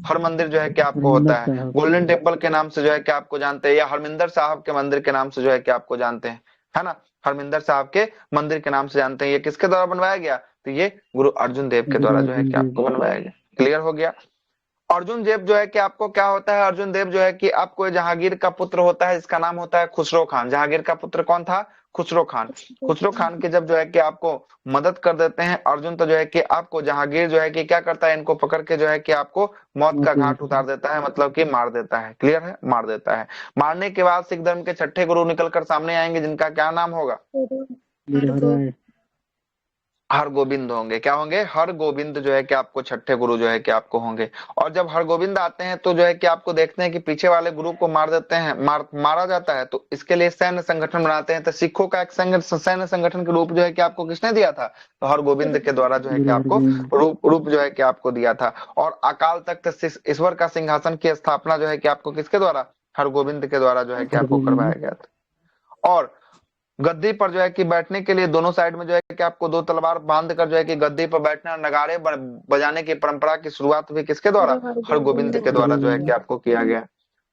हर मंदिर जो है कि आपको होता है। गोल्डन टेम्पल के नाम से जो है कि आपको जानते हैं, या हरमिंदर साहब के मंदिर के नाम से जो है कि आपको जानते हैं, है ना। हरमिंदर साहब के मंदिर के नाम से जानते हैं। ये किसके द्वारा बनवाया गया? तो ये गुरु अर्जुन देव के द्वारा जो है कि आपको बनवाया गया। क्लियर हो गया। अर्जुन देव जो है कि आपको क्या होता है? अर्जुन देव जो है कि आपको जहांगीर का पुत्र होता है, इसका नाम होता है खुसरो खान। जहांगीर का पुत्र कौन था? खुसरो खान। खुसरो खान के जब जो है कि आपको मदद कर देते हैं अर्जुन, तो जो है कि आपको जहांगीर जो है कि क्या करता है? इनको पकड़ के जो है कि आपको मौत का घाट उतार देता है, मतलब कि मार देता है। क्लियर है, मार देता है। मारने के बाद सिख धर्म के छठे गुरु निकल कर सामने आएंगे जिनका क्या नाम होगा? हरगोविंद होंगे। क्या होंगे? हरगोविंद जो है कि आपको छठे गुरु जो है कि आपको होंगे। और जब हरगोविंद आते हैं तो जो है कि आपको देखते हैं कि पीछे वाले गुरु को मार देते हैं, मारा जाता है, तो इसके लिए सैन्य संगठन बनाते हैं। तो सिखों का एक सैन्य संगठन के रूप जो है कि आपको किसने दिया था? तो हरगोविंद के द्वारा जो है कि गुरु आपको हरगोविंद। रूप जो है कि आपको दिया था। और अकाल तख्त ईश्वर का सिंहासन की स्थापना जो है कि आपको किसके द्वारा? हरगोविंद के द्वारा जो है कि आपको करवाया हरगोविंद। गया था। और गद्दी पर जो है कि बैठने के लिए दोनों साइड में जो है कि आपको दो तलवार बांध कर जो है कि गद्दी पर बैठना और नगाड़े बजाने की परंपरा की शुरुआत भी किसके द्वारा? हरगोविंद के द्वारा जो है कि हरगोविंद। आपको किया गया।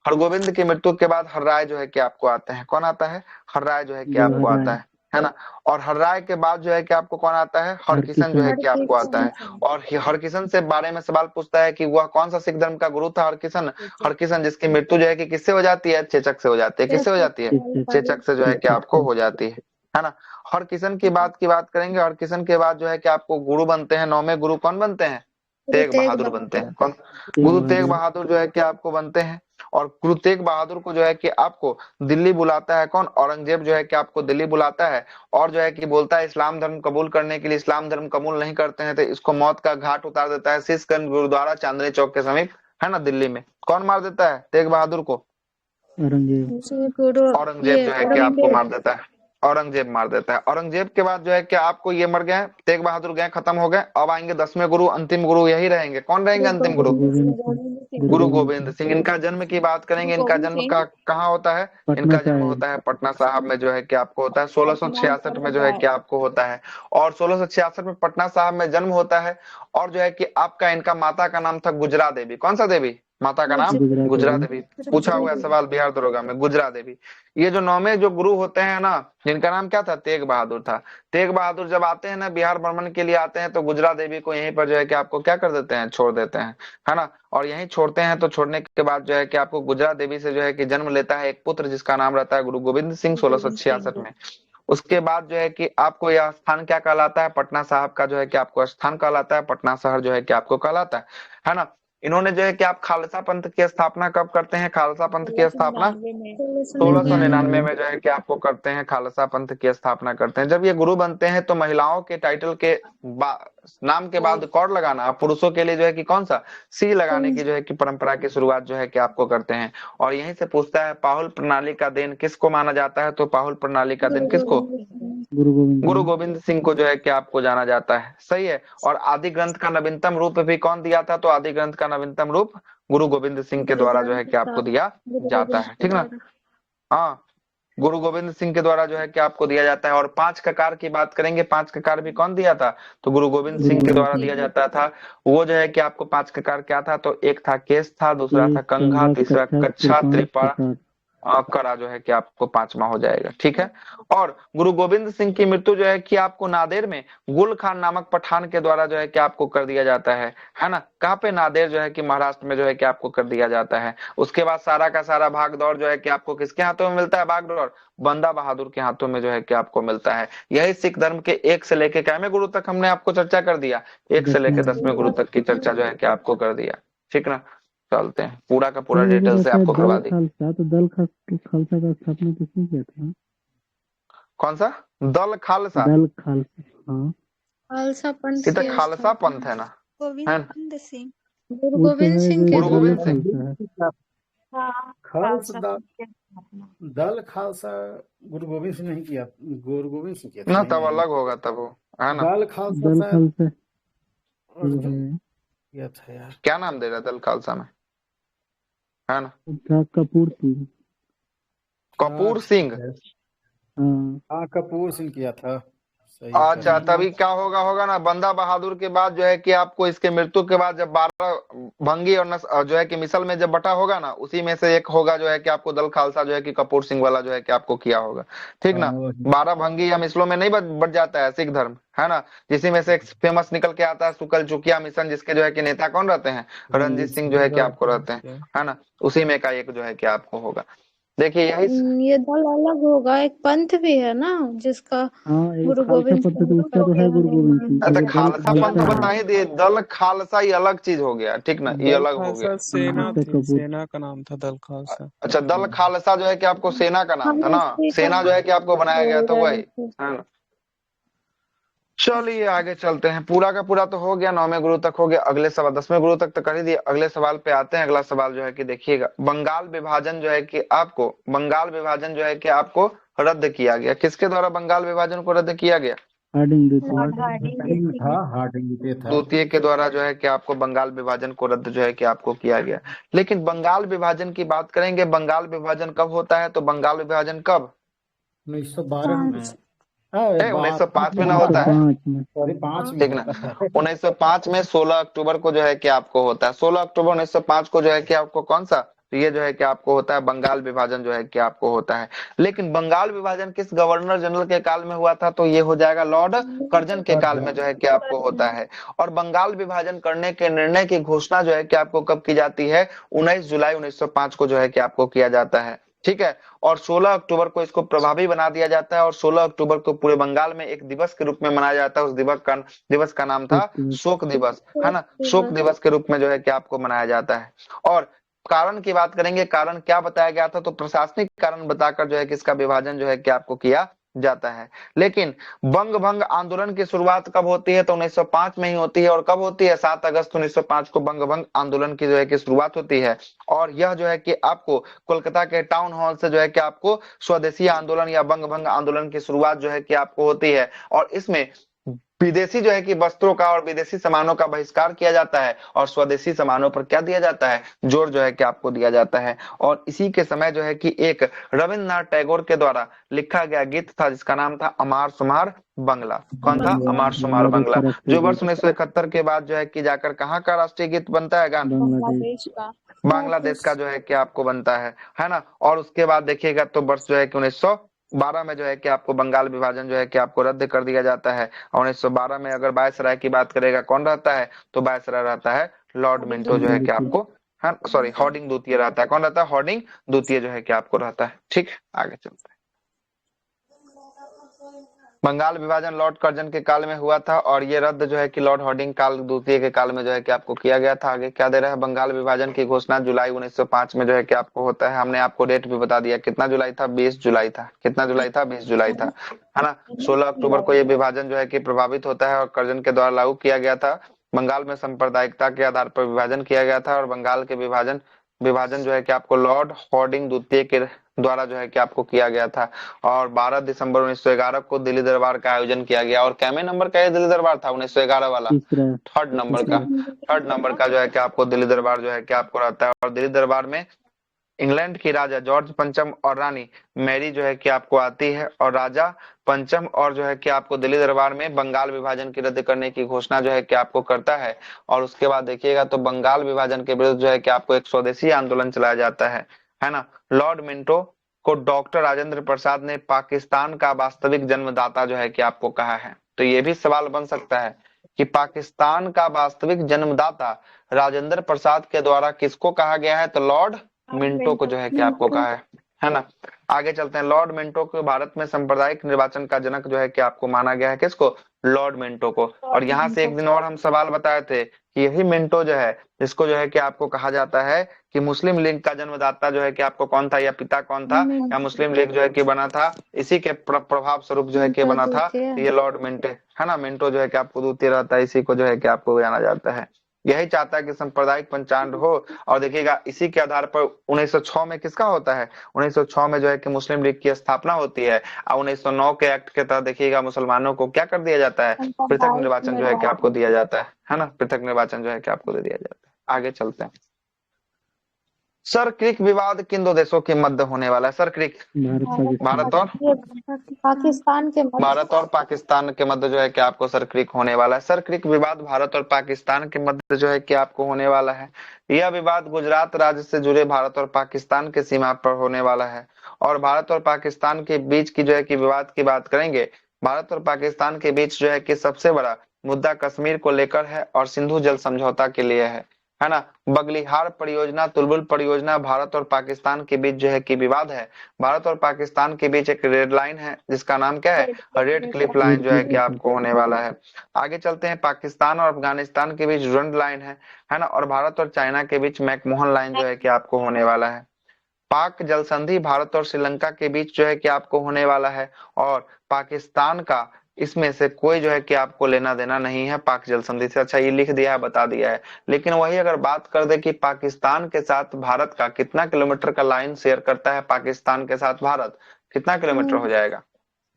हरगोविंद की मृत्यु के बाद हर्राय जो है कि आपको आते हैं। कौन आता है? हर्राय जो है कि आपको जवाहर आता राय। है ना। और हर्राय के बाद जो है कि आपको कौन आता है? हरकिशन जो है हरकिशन। कि आपको आता है। और हरकिशन से बारे में सवाल पूछता है कि वह कौन सा सिख धर्म का गुरु था? हरकिशन। हरकिशन जिसकी मृत्यु जो है कि किससे हो जाती है? चेचक से हो जाती है। किससे हो जाती है? चेचक। चेचक से जो है कि चेचक आपको से। हो जाती है ना। हरकिशन की बात करेंगे। हरकिशन के बाद जो है कि आपको गुरु बनते हैं, नौवें गुरु कौन बनते हैं? तेग बहादुर बनते हैं। कौन? तेग गुरु तेग बहादुर। बहादुर जो है कि आपको बनते हैं। और गुरु तेग बहादुर को जो है कि आपको दिल्ली बुलाता है कौन? औरंगजेब जो है कि आपको दिल्ली बुलाता है। और जो है कि बोलता है इस्लाम धर्म कबूल करने के लिए। इस्लाम धर्म कबूल नहीं करते हैं तो इसको मौत का घाट उतार देता है शीशगंज गुरुद्वारा चांदनी चौक के समीप, है ना, दिल्ली में। कौन मार देता है तेग बहादुर को? औरंगजेब। गुरु औरंगजेब जो है कि आपको मार देता है। औरंगजेब मार देता है। औरंगजेब के बाद जो है कि आपको ये मर गए, तेग बहादुर गए, खत्म हो गए। अब आएंगे 10वें गुरु, अंतिम गुरु यही रहेंगे। कौन रहेंगे अंतिम गुरु? गुरु गोविंद सिंह। गुरु गुरु गोविंद गोविंद सिंह। सिंह। इनका जन्म की बात करेंगे। इनका गोविंद जन्म सिंह का कहाँ होता है? पटना इनका जन्म साहिब। होता है पटना साहब में जो है कि आपको होता है। पटना 1666 में जो है दरबार। कि आपको होता है। और 1666 में पटना साहब में जन्म होता है। और जो है कि आपका इनका माता का नाम था गुजरा देवी। कौन सा देवी? माता का नाम गुजरात गुजरा देवी। देवी। पूछा हुआ है सवाल बिहार दरोगा में, गुजरा देवी। ये जो नौवें जो गुरु होते हैं ना, जिनका नाम क्या था? तेग बहादुर था। तेग बहादुर जब आते हैं ना बिहार भ्रमण के लिए आते हैं तो गुजरा देवी को यहीं पर जो है कि आपको क्या कर देते हैं? छोड़ देते हैं, है ना। और यहीं छोड़ते हैं तो छोड़ने के बाद जो है कि आपको गुजरा देवी से जो है कि जन्म लेता है एक पुत्र जिसका नाम रहता है गुरु गोविंद सिंह 1666 में। उसके बाद जो है कि आपको यह स्थान क्या कहलाता है? पटना साहब का जो है कि आपको स्थान कहलाता है। पटना शहर जो है कि आपको कहलाता है ना। इन्होंने जो है कि आप खालसा पंथ की स्थापना कब करते हैं? खालसा पंथ की स्थापना 1699 में। 1699 में जो है कि आपको करते हैं, खालसा पंथ की स्थापना करते हैं। जब ये गुरु बनते हैं तो महिलाओं के टाइटल के नाम के बाद कौर लगाना, पुरुषों के लिए जो है कि कौन सा? सी लगाने की जो है कि परंपरा की शुरुआत जो है कि आपको करते हैं। और यहीं से पूछता है पाहुल प्रणाली का देन किसको माना जाता है? तो पाहुल प्रणाली का देन किसको? गुरु गोविंद गुरु सिंह। गोविंद सिंह को जो है कि आपको जाना जाता है। सही है। और आदि ग्रंथ का नवीनतम रूप भी कौन दिया था? तो आदि ग्रंथ का नवीनतम रूप गुरु गोविंद सिंह के द्वारा जो है कि आपको दिया जाता है। ठीक ना। हाँ, गुरु गोविंद सिंह के द्वारा जो है कि आपको दिया जाता है। और 5 ककार की बात करेंगे। 5 ककार भी कौन दिया था? तो गुरु गोविंद गुरु सिंह के गोविंद द्वारा सिंह। दिया जाता था। वो जो है कि आपको 5 ककार क्या था? तो एक था केस था, दूसरा था केस, कंघा, कंघा, तीसरा कच्छा, कच्छा, कृपाण, त्रिपा कपाट। करा जो है कि आपको 5वां हो जाएगा। ठीक है। और गुरु गोविंद सिंह की मृत्यु जो है कि आपको नादेर में गुल खान नामक पठान के द्वारा जो है कि आपको कर दिया जाता है ना। कहाँ पे? नादेर जो है कि महाराष्ट्र में जो है कि आपको कर दिया जाता है। उसके बाद सारा का सारा भाग दौड़ जो है कि आपको किसके हाथों में मिलता है? भाग दौड़ बंदा बहादुर के हाथों में जो है कि आपको मिलता है। यही सिख धर्म के 1 से लेके कैमे गुरु तक हमने आपको चर्चा कर दिया। 1 से लेके 10वें गुरु तक की चर्चा जो है कि आपको कर दिया। ठीक ना। चलते हैं, पूरा का पूरा सर मुझे डिटेल से लगता है आपको दल करवा दी। खालसा, तो खालसा का स्थापना किसने किया था? कौन सा? दल खालसा? दल खालसा। हाँ। खालसा पंथ ये तो की खालसा स्थापना पंथ है ना, है ना। गोविंद सिंह। गुरु वो तो गोविंद है सिंह जो के गुरु दल गोविंद द्वारा। सिंह। खालसा है। दल खालसा गुरु गोविंद सिंह नहीं किया, गुरु गोविंद सिंह किया था, ना नहीं तब नहीं। अलग होगा तब वो, है ना। दल खालसा दल शायद खालसा जो अर्जुन है किया था यार। क्या नाम दे रहा दल खालसा में, है ना। था कपूर सिंह। हाँ कपूर ठीक सिंह। है। हाँ। हाँ कपूर सिंह किया था, सही अच्छा, कहा। तभी क्या होगा ना, बंदा बहादुर के बाद जो है कि आपको इसके मृत्यु के बाद जब 12 भंगी और जो है कि मिसल में जब बटा होगा ना, उसी में से एक होगा जो है कि आपको दल खालसा जो है कि कपूर सिंह वाला जो है कि आपको किया होगा। ठीक हाँ ना। वही। 12 भंगी या मिसलों में नहीं बट जाता है सिख धर्म, है ना। जिसी में से एक फेमस निकल के आता है सुकल चुकिया मिशन, जिसके जो है कि नेता कौन रहते हैं? रणजीत सिंह जो है कि आपको रहते हैं, है ना। उसी में का एक जो है कि आपको होगा। देखिए यही ये दल अलग होगा, एक पंथ भी है ना जिसका हाँ, एक गुरु खालसा गोविंद पंथ सिंह तो जी उसका का तो है गुरु गोविंद सिंह, अच्छा, तो वो दल खालसा पंथ खालसा बता है। ही दिए। दल खालसा ये अलग चीज हो गया। ठीक ना, ये दल अलग हो खालसा गया। सेना उसका थी, कपूर। सेना का नाम था दल खालसा। अच्छा, दल खालसा जो है कि आपको सेना का नाम था हम ना। इसी का सेना जो है कि आपको बनाया गया था, वही, है ना। चलिए आगे चलते हैं। पूरा का पूरा तो हो गया, 9वें गुरु तक हो गया। अगले सवाल 10वें गुरु तक तो कर ही दिए। अगले सवाल पे आते हैं। अगला सवाल जो है कि देखिएगा, बंगाल विभाजन जो है कि आपको, बंगाल विभाजन जो है कि आपको रद्द किया गया। किसके द्वारा बंगाल विभाजन को रद्द किया गया? हार्डिंग द्वितीय। हार्डिंग था, हार्डिंग द्वितीय था। द्वितीय के द्वारा जो है कि आपको बंगाल विभाजन को रद्द जो है कि आपको किया गया। लेकिन बंगाल विभाजन की बात करेंगे, बंगाल विभाजन कब होता है? तो बंगाल विभाजन कब? 1912 में। 1905 में ना होता है? 1905 में। सॉरी 5 में ठीक ना, होता है। 1905 में 16 अक्टूबर को जो है कि आपको होता है। 16 अक्टूबर 1905 को जो है कि आपको कौन सा, तो ये जो है कि आपको होता है बंगाल विभाजन जो है कि आपको होता है। लेकिन बंगाल विभाजन किस गवर्नर जनरल के काल में हुआ था? तो ये हो जाएगा लॉर्ड कर्जन के काल में जो है कि आपको होता है। और बंगाल विभाजन करने के निर्णय की घोषणा जो है कि आपको कब की जाती है? 19 जुलाई 1905 को जो है कि आपको किया जाता है। ठीक है। और 16 अक्टूबर को इसको प्रभावी बना दिया जाता है और 16 अक्टूबर को पूरे बंगाल में एक दिवस के रूप में मनाया जाता है। उस दिवस का नाम था शोक दिवस, है ना। शोक दिवस के रूप में जो है कि आपको मनाया जाता है। और कारण की बात करेंगे, कारण क्या बताया गया था? तो प्रशासनिक कारण बताकर जो है कि इसका विभाजन जो है कि आपको किया जाता है। लेकिन बंग भंग आंदोलन की शुरुआत कब होती है? तो 1905 में ही होती है। और कब होती है? 7 अगस्त 1905 को बंग भंग आंदोलन की जो है कि शुरुआत होती है। और यह जो है कि आपको कोलकाता के टाउन हॉल से जो है कि आपको स्वदेशी आंदोलन या बंग भंग आंदोलन की शुरुआत जो है कि आपको होती है। और इसमें विदेशी जो है कि वस्त्रों का और विदेशी सामानों का बहिष्कार किया जाता है और स्वदेशी सामानों पर क्या दिया जाता है? जोर जो है कि आपको दिया जाता है। और इसी के समय जो है कि एक रविन्द्रनाथ टैगोर के द्वारा लिखा गया गीत था जिसका नाम था अमार सुमार बंगला। कौन था? अमार सुमार बंगला, जो वर्ष 1971 के बाद जो है कि जाकर कहाँ का राष्ट्रीय गीत बनता है? गान बांग्लादेश का। बांग्लादेश का जो है कि आपको बनता है ना। और उसके बाद देखिएगा तो वर्ष जो है कि 1912 में जो है कि आपको बंगाल विभाजन जो है कि आपको रद्द कर दिया जाता है। और 1912 में अगर वायसराय की बात करेगा, कौन रहता है? तो वायसराय रहता है लॉर्ड मिंटो जो है कि आपको, हाँ सॉरी, हॉर्डिंग द्वितीय रहता है। कौन रहता है? हॉर्डिंग द्वितीय जो है कि आपको रहता है। ठीक है, आगे चलते हैं। बंगाल विभाजन लॉर्ड कर्जन के काल में हुआ था और ये रद्द जो है कि लॉर्ड हॉर्डिंग काल द्वितीय के काल में जो है कि आपको किया गया था। आगे क्या दे रहा है? बंगाल विभाजन की घोषणा जुलाई 1905 में जो है कि आपको होता है। हमने आपको डेट भी बता दिया, कितना जुलाई था? 20 जुलाई था। कितना जुलाई था? 20 जुलाई था, है ना। 16 अक्टूबर को ये विभाजन जो है कि प्रभावित होता है और कर्जन के द्वारा लागू किया गया था। बंगाल में सांप्रदायिकता के आधार पर विभाजन किया गया था और बंगाल के विभाजन विभाजन जो है कि आपको लॉर्ड हॉर्डिंग द्वितीय के द्वारा जो है कि आपको किया गया था। और 12 दिसंबर 1911 को दिल्ली दरबार का आयोजन किया गया। और कैमे नंबर का ये दिल्ली दरबार था? 1911 वाला थर्ड नंबर का जो है कि आपको दिल्ली दरबार जो है कि आपको रहता है। और दिल्ली दरबार में इंग्लैंड की राजा जॉर्ज पंचम और रानी मैरी जो है कि आपको आती है। और राजा पंचम और जो है कि आपको दिल्ली दरबार में बंगाल विभाजन की रद्द करने की घोषणा जो है कि आपको करता है। और उसके बाद देखिएगा तो बंगाल विभाजन के विरुद्ध जो है कि आपको एक स्वदेशी आंदोलन चलाया जाता है ना। लॉर्ड मिंटो को डॉक्टर राजेंद्र प्रसाद ने पाकिस्तान का वास्तविक जन्मदाता जो है कि आपको कहा है। तो ये भी सवाल बन सकता है कि पाकिस्तान का वास्तविक जन्मदाता राजेंद्र प्रसाद के द्वारा किसको कहा गया है? तो लॉर्ड मिंटो को जो है कि आपको कहा है ना। आगे चलते हैं। लॉर्ड मिंटो को भारत में सांप्रदायिक निर्वाचन का जनक जो है कि आपको माना गया है। किसको? लॉर्ड मिंटो को। और यहाँ से एक दिन और हम सवाल बताए थे कि यही मिंटो जो है, जिसको जो है कि आपको कहा जाता है कि मुस्लिम लीग का जन्मदाता जो है कि आपको कौन था या पिता कौन था या मुस्लिम लीग जो है कि बना था, इसी के प्रभाव स्वरूप जो है कि बना था ये लॉर्ड मिंटो, है ना। मिंटो जो है कि आपको द्वितीय रहता है, इसी को जो है कि आपको जाना जाता है। यही चाहता है कि सांप्रदायिक पंचांग हो। और देखिएगा इसी के आधार पर 1906 में किसका होता है? 1906 में जो है कि मुस्लिम लीग की स्थापना होती है। और 1909 के एक्ट के तहत देखिएगा मुसलमानों को क्या कर दिया जाता है? पृथक निर्वाचन जो है कि आपको दिया जाता है ना। पृथक निर्वाचन जो है कि आपको दे दिया जाता है। आगे चलते हैं। सर क्रिक विवाद किन दो देशों के मध्य होने वाला है? सर क्रिक भारत और पाकिस्तान के पाकिस्तान के मध्य जो है कि आपको सर क्रिक होने वाला है। सर क्रिक विवाद भारत और पाकिस्तान के मध्य जो है कि आपको होने वाला है। यह विवाद गुजरात राज्य से जुड़े भारत और पाकिस्तान के सीमा पर होने वाला है। और भारत और पाकिस्तान के बीच की जो है कि विवाद की बात करेंगे, भारत और पाकिस्तान के बीच जो है कि सबसे बड़ा मुद्दा कश्मीर को लेकर है और सिंधु जल समझौता के लिए है ना। बगलिहार परियोजना, तुलबुल परियोजना भारत और पाकिस्तान के बीच जो है कि विवाद है। भारत और पाकिस्तान के बीच एक रेड लाइन है जिसका नाम क्या है? रेड क्लिफ लाइन जो है कि आपको होने वाला है। आगे चलते हैं। पाकिस्तान और अफगानिस्तान के बीच रंड लाइन है ना। और भारत और चाइना के बीच मैकमोहन लाइन जो है कि आपको होने वाला है। पाक जल संधि भारत और श्रीलंका के बीच जो है कि आपको होने वाला है। और पाकिस्तान का इसमें से कोई जो है कि आपको लेना देना नहीं है पाक जल संधि से। अच्छा ये लिख दिया है, बता दिया है, लेकिन वही अगर बात कर दे कि पाकिस्तान के साथ भारत का कितना किलोमीटर का लाइन शेयर करता है पाकिस्तान के साथ भारत, कितना किलोमीटर हो जाएगा?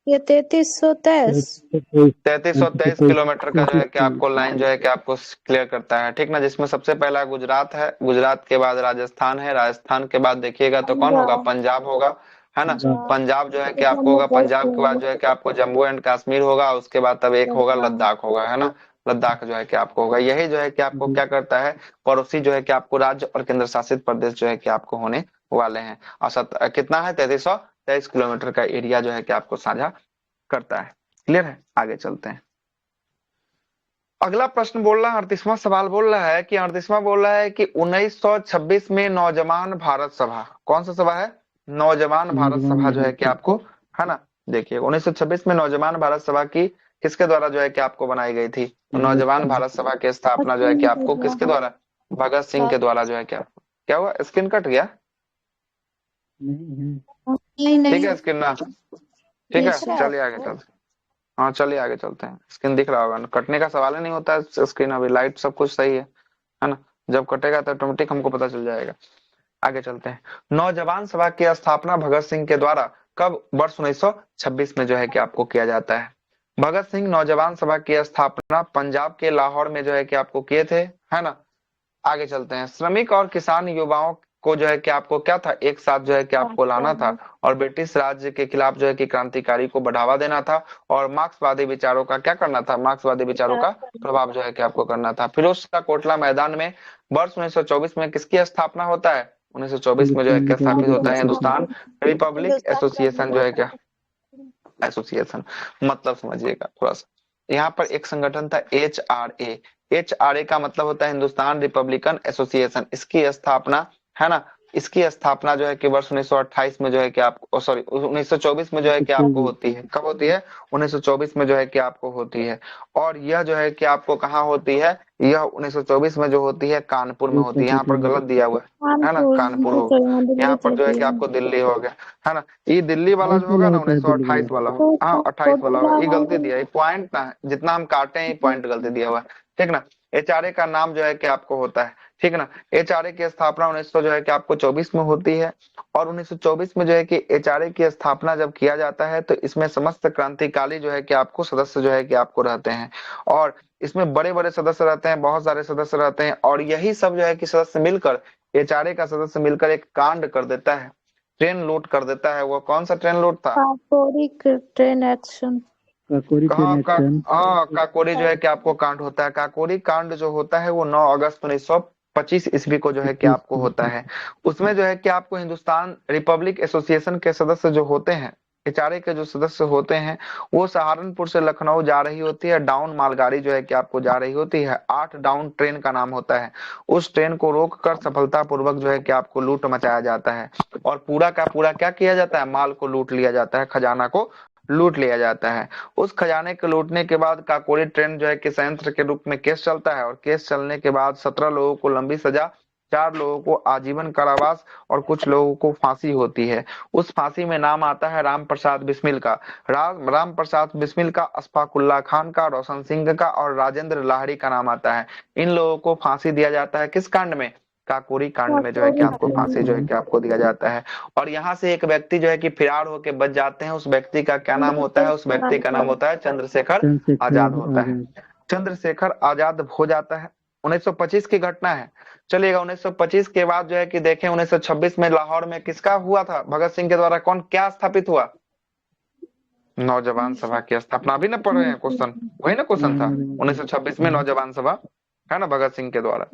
ये 3323। 3323 किलोमीटर का जो है कि आपको लाइन जो है कि आपको क्लियर करता है, ठीक ना। जिसमें सबसे पहला गुजरात है, गुजरात के बाद राजस्थान है, राजस्थान के बाद देखिएगा तो कौन होगा? पंजाब होगा, है ना। पंजाब जो है कि आपको होगा, पंजाब के बाद जो है कि आपको जम्मू एंड कश्मीर होगा, उसके बाद तब एक होगा लद्दाख होगा, है ना। लद्दाख जो है कि आपको होगा। यही जो है कि आपको क्या करता है, पड़ोसी जो है कि आपको राज्य और केंद्र शासित प्रदेश जो है कि आपको होने वाले हैं। और कितना है? 3323 किलोमीटर का एरिया जो है कि आपको साझा करता है। क्लियर है? आगे चलते हैं। अगला प्रश्न बोल रहा है, 38वां सवाल बोल रहा है कि 38वां बोल रहा है कि 1926 में नौजवान भारत सभा, कौन सा सभा है? नौजवान भारत सभा जो है कि आपको, है ना। देखिए 1926 में नौजवान भारत सभा की किसके द्वारा जो है कि आपको बनाई गई थी? नौजवान भारत सभा की स्थापना जो है कि आपको किसके द्वारा? भगत सिंह के द्वारा जो है कि आपको। क्या हुआ? स्क्रीन कट गया? नहीं ठीक है स्क्रीन ना, ठीक है चलिए आगे चलते हैं। हाँ चलिए आगे चलते हैं। स्क्रीन दिख रहा होगा ना, कटने का सवाल ही नहीं होता है स्क्रीन, अभी लाइट सब कुछ सही है ना। जब कटेगा तो ऑटोमेटिक हमको पता चल जाएगा। आगे चलते हैं। नौजवान सभा की स्थापना भगत सिंह के द्वारा कब? वर्ष 1926 में जो है कि आपको किया जाता है। भगत सिंह नौजवान सभा की स्थापना पंजाब के लाहौर में जो है कि आपको किए थे, है ना। आगे चलते हैं। श्रमिक और किसान युवाओं को जो है कि आपको क्या था, एक साथ जो है कि आपको लाना था और ब्रिटिश राज्य के खिलाफ जो है कि क्रांतिकारी को बढ़ावा देना था और मार्क्सवादी विचारों का क्या करना था, मार्क्सवादी विचारों का प्रभाव जो है कि आपको करना था। फिरोज का कोटला मैदान में वर्ष 1924 में किसकी स्थापना होता है? 1924 में जो है कि स्थापित होता है हिंदुस्तान रिपब्लिक एसोसिएशन जो है क्या, एसोसिएशन मतलब समझिएगा थोड़ा सा। यहाँ पर एक संगठन था HRA, HRA का मतलब होता है हिंदुस्तान रिपब्लिकन एसोसिएशन। इसकी स्थापना, है ना, इसकी स्थापना जो है कि वर्ष 1928 में जो है कि आपको, सॉरी 1924 में जो है कि आपको होती है। कब होती है? 1924 में जो है कि आपको होती है। और यह जो है कि आपको कहाँ होती है? यह 1924 में जो होती है कानपुर में होती है। यहाँ पर गलत दिया हुआ है ना, कानपुर हो, यहाँ पर जो है कि आपको दिल्ली हो गया, है ना। ये दिल्ली वाला जो होगा ना 1928 वाला हो, हाँ 28 वाला होगा, ये गलती दिया है, पॉइंट ना जितना हम काटे हैं पॉइंट गलती दिया हुआ है, ठीक ना। HRA का नाम जो है कि आपको होता है, ठीक ना। HRA की स्थापना 1900 जो है कि आपको 24 में होती है और 1924 में जो है कि HRA की स्थापना जब किया जाता है तो इसमें समस्त क्रांतिकारी जो है कि आपको सदस्य जो है कि आपको रहते हैं और इसमें बड़े बड़े सदस्य रहते हैं, बहुत सारे सदस्य रहते हैं और यही सब जो है कि सदस्य मिलकर, HRA का सदस्य मिलकर एक कांड कर देता है, ट्रेन लूट कर देता है। वो कौन सा ट्रेन लूट था? Kakori train action. काकोरी जो है कि आपको कांड होता है। काकोरी कांड जो होता है वो 9 अगस्त 1925 ईस्वी को जो है कि आपको होता है। उसमें जो है कि आपको हिंदुस्तान रिपब्लिक एसोसिएशन के सदस्य जो होते हैं, HRA के जो सदस्य होते हैं, वो सहारनपुर से लखनऊ जा रही होती है, डाउन मालगाड़ी जो है कि आपको जा रही होती है, 8 डाउन ट्रेन का नाम होता है। उस ट्रेन को रोक कर सफलतापूर्वक जो है कि आपको लूट मचाया जाता है और पूरा का पूरा क्या किया जाता है, माल को लूट लिया जाता है, खजाना को लूट लिया जाता है। उस खजाने को लूटने के बाद काकोरी ट्रेन जो है कि संयंत्र के रूप में केस चलता है और केस चलने के बाद 17 लोगों को लंबी सजा, 4 लोगों को आजीवन कारावास और कुछ लोगों को फांसी होती है। उस फांसी में नाम आता है राम प्रसाद बिस्मिल का, राम प्रसाद बिस्मिल का, अशफाकुल्ला खान का, रोशन सिंह का और राजेंद्र लाहिड़ी का नाम आता है। इन लोगों को फांसी दिया जाता है किस कांड में? काकोरी कांड में जो है कि आपको फांसी जो है कि आपको दिया जाता है। और यहाँ से एक व्यक्ति जो है कि फरार होकर बच जाते हैं। उस व्यक्ति का क्या नाम होता है? उस व्यक्ति का नाम होता है चंद्रशेखर आजाद होता है। चंद्रशेखर आजाद हो जाता है। 1925 की घटना है। चलिएगा 1925 के बाद जो है कि देखें 1926 में लाहौर में किसका हुआ था? भगत सिंह के द्वारा कौन क्या स्थापित हुआ? नौजवान सभा की स्थापना। अभी ना पढ़ रहे हैं क्वेश्चन, वही ना क्वेश्चन था 1926 में नौजवान सभा, है ना, भगत सिंह के द्वारा।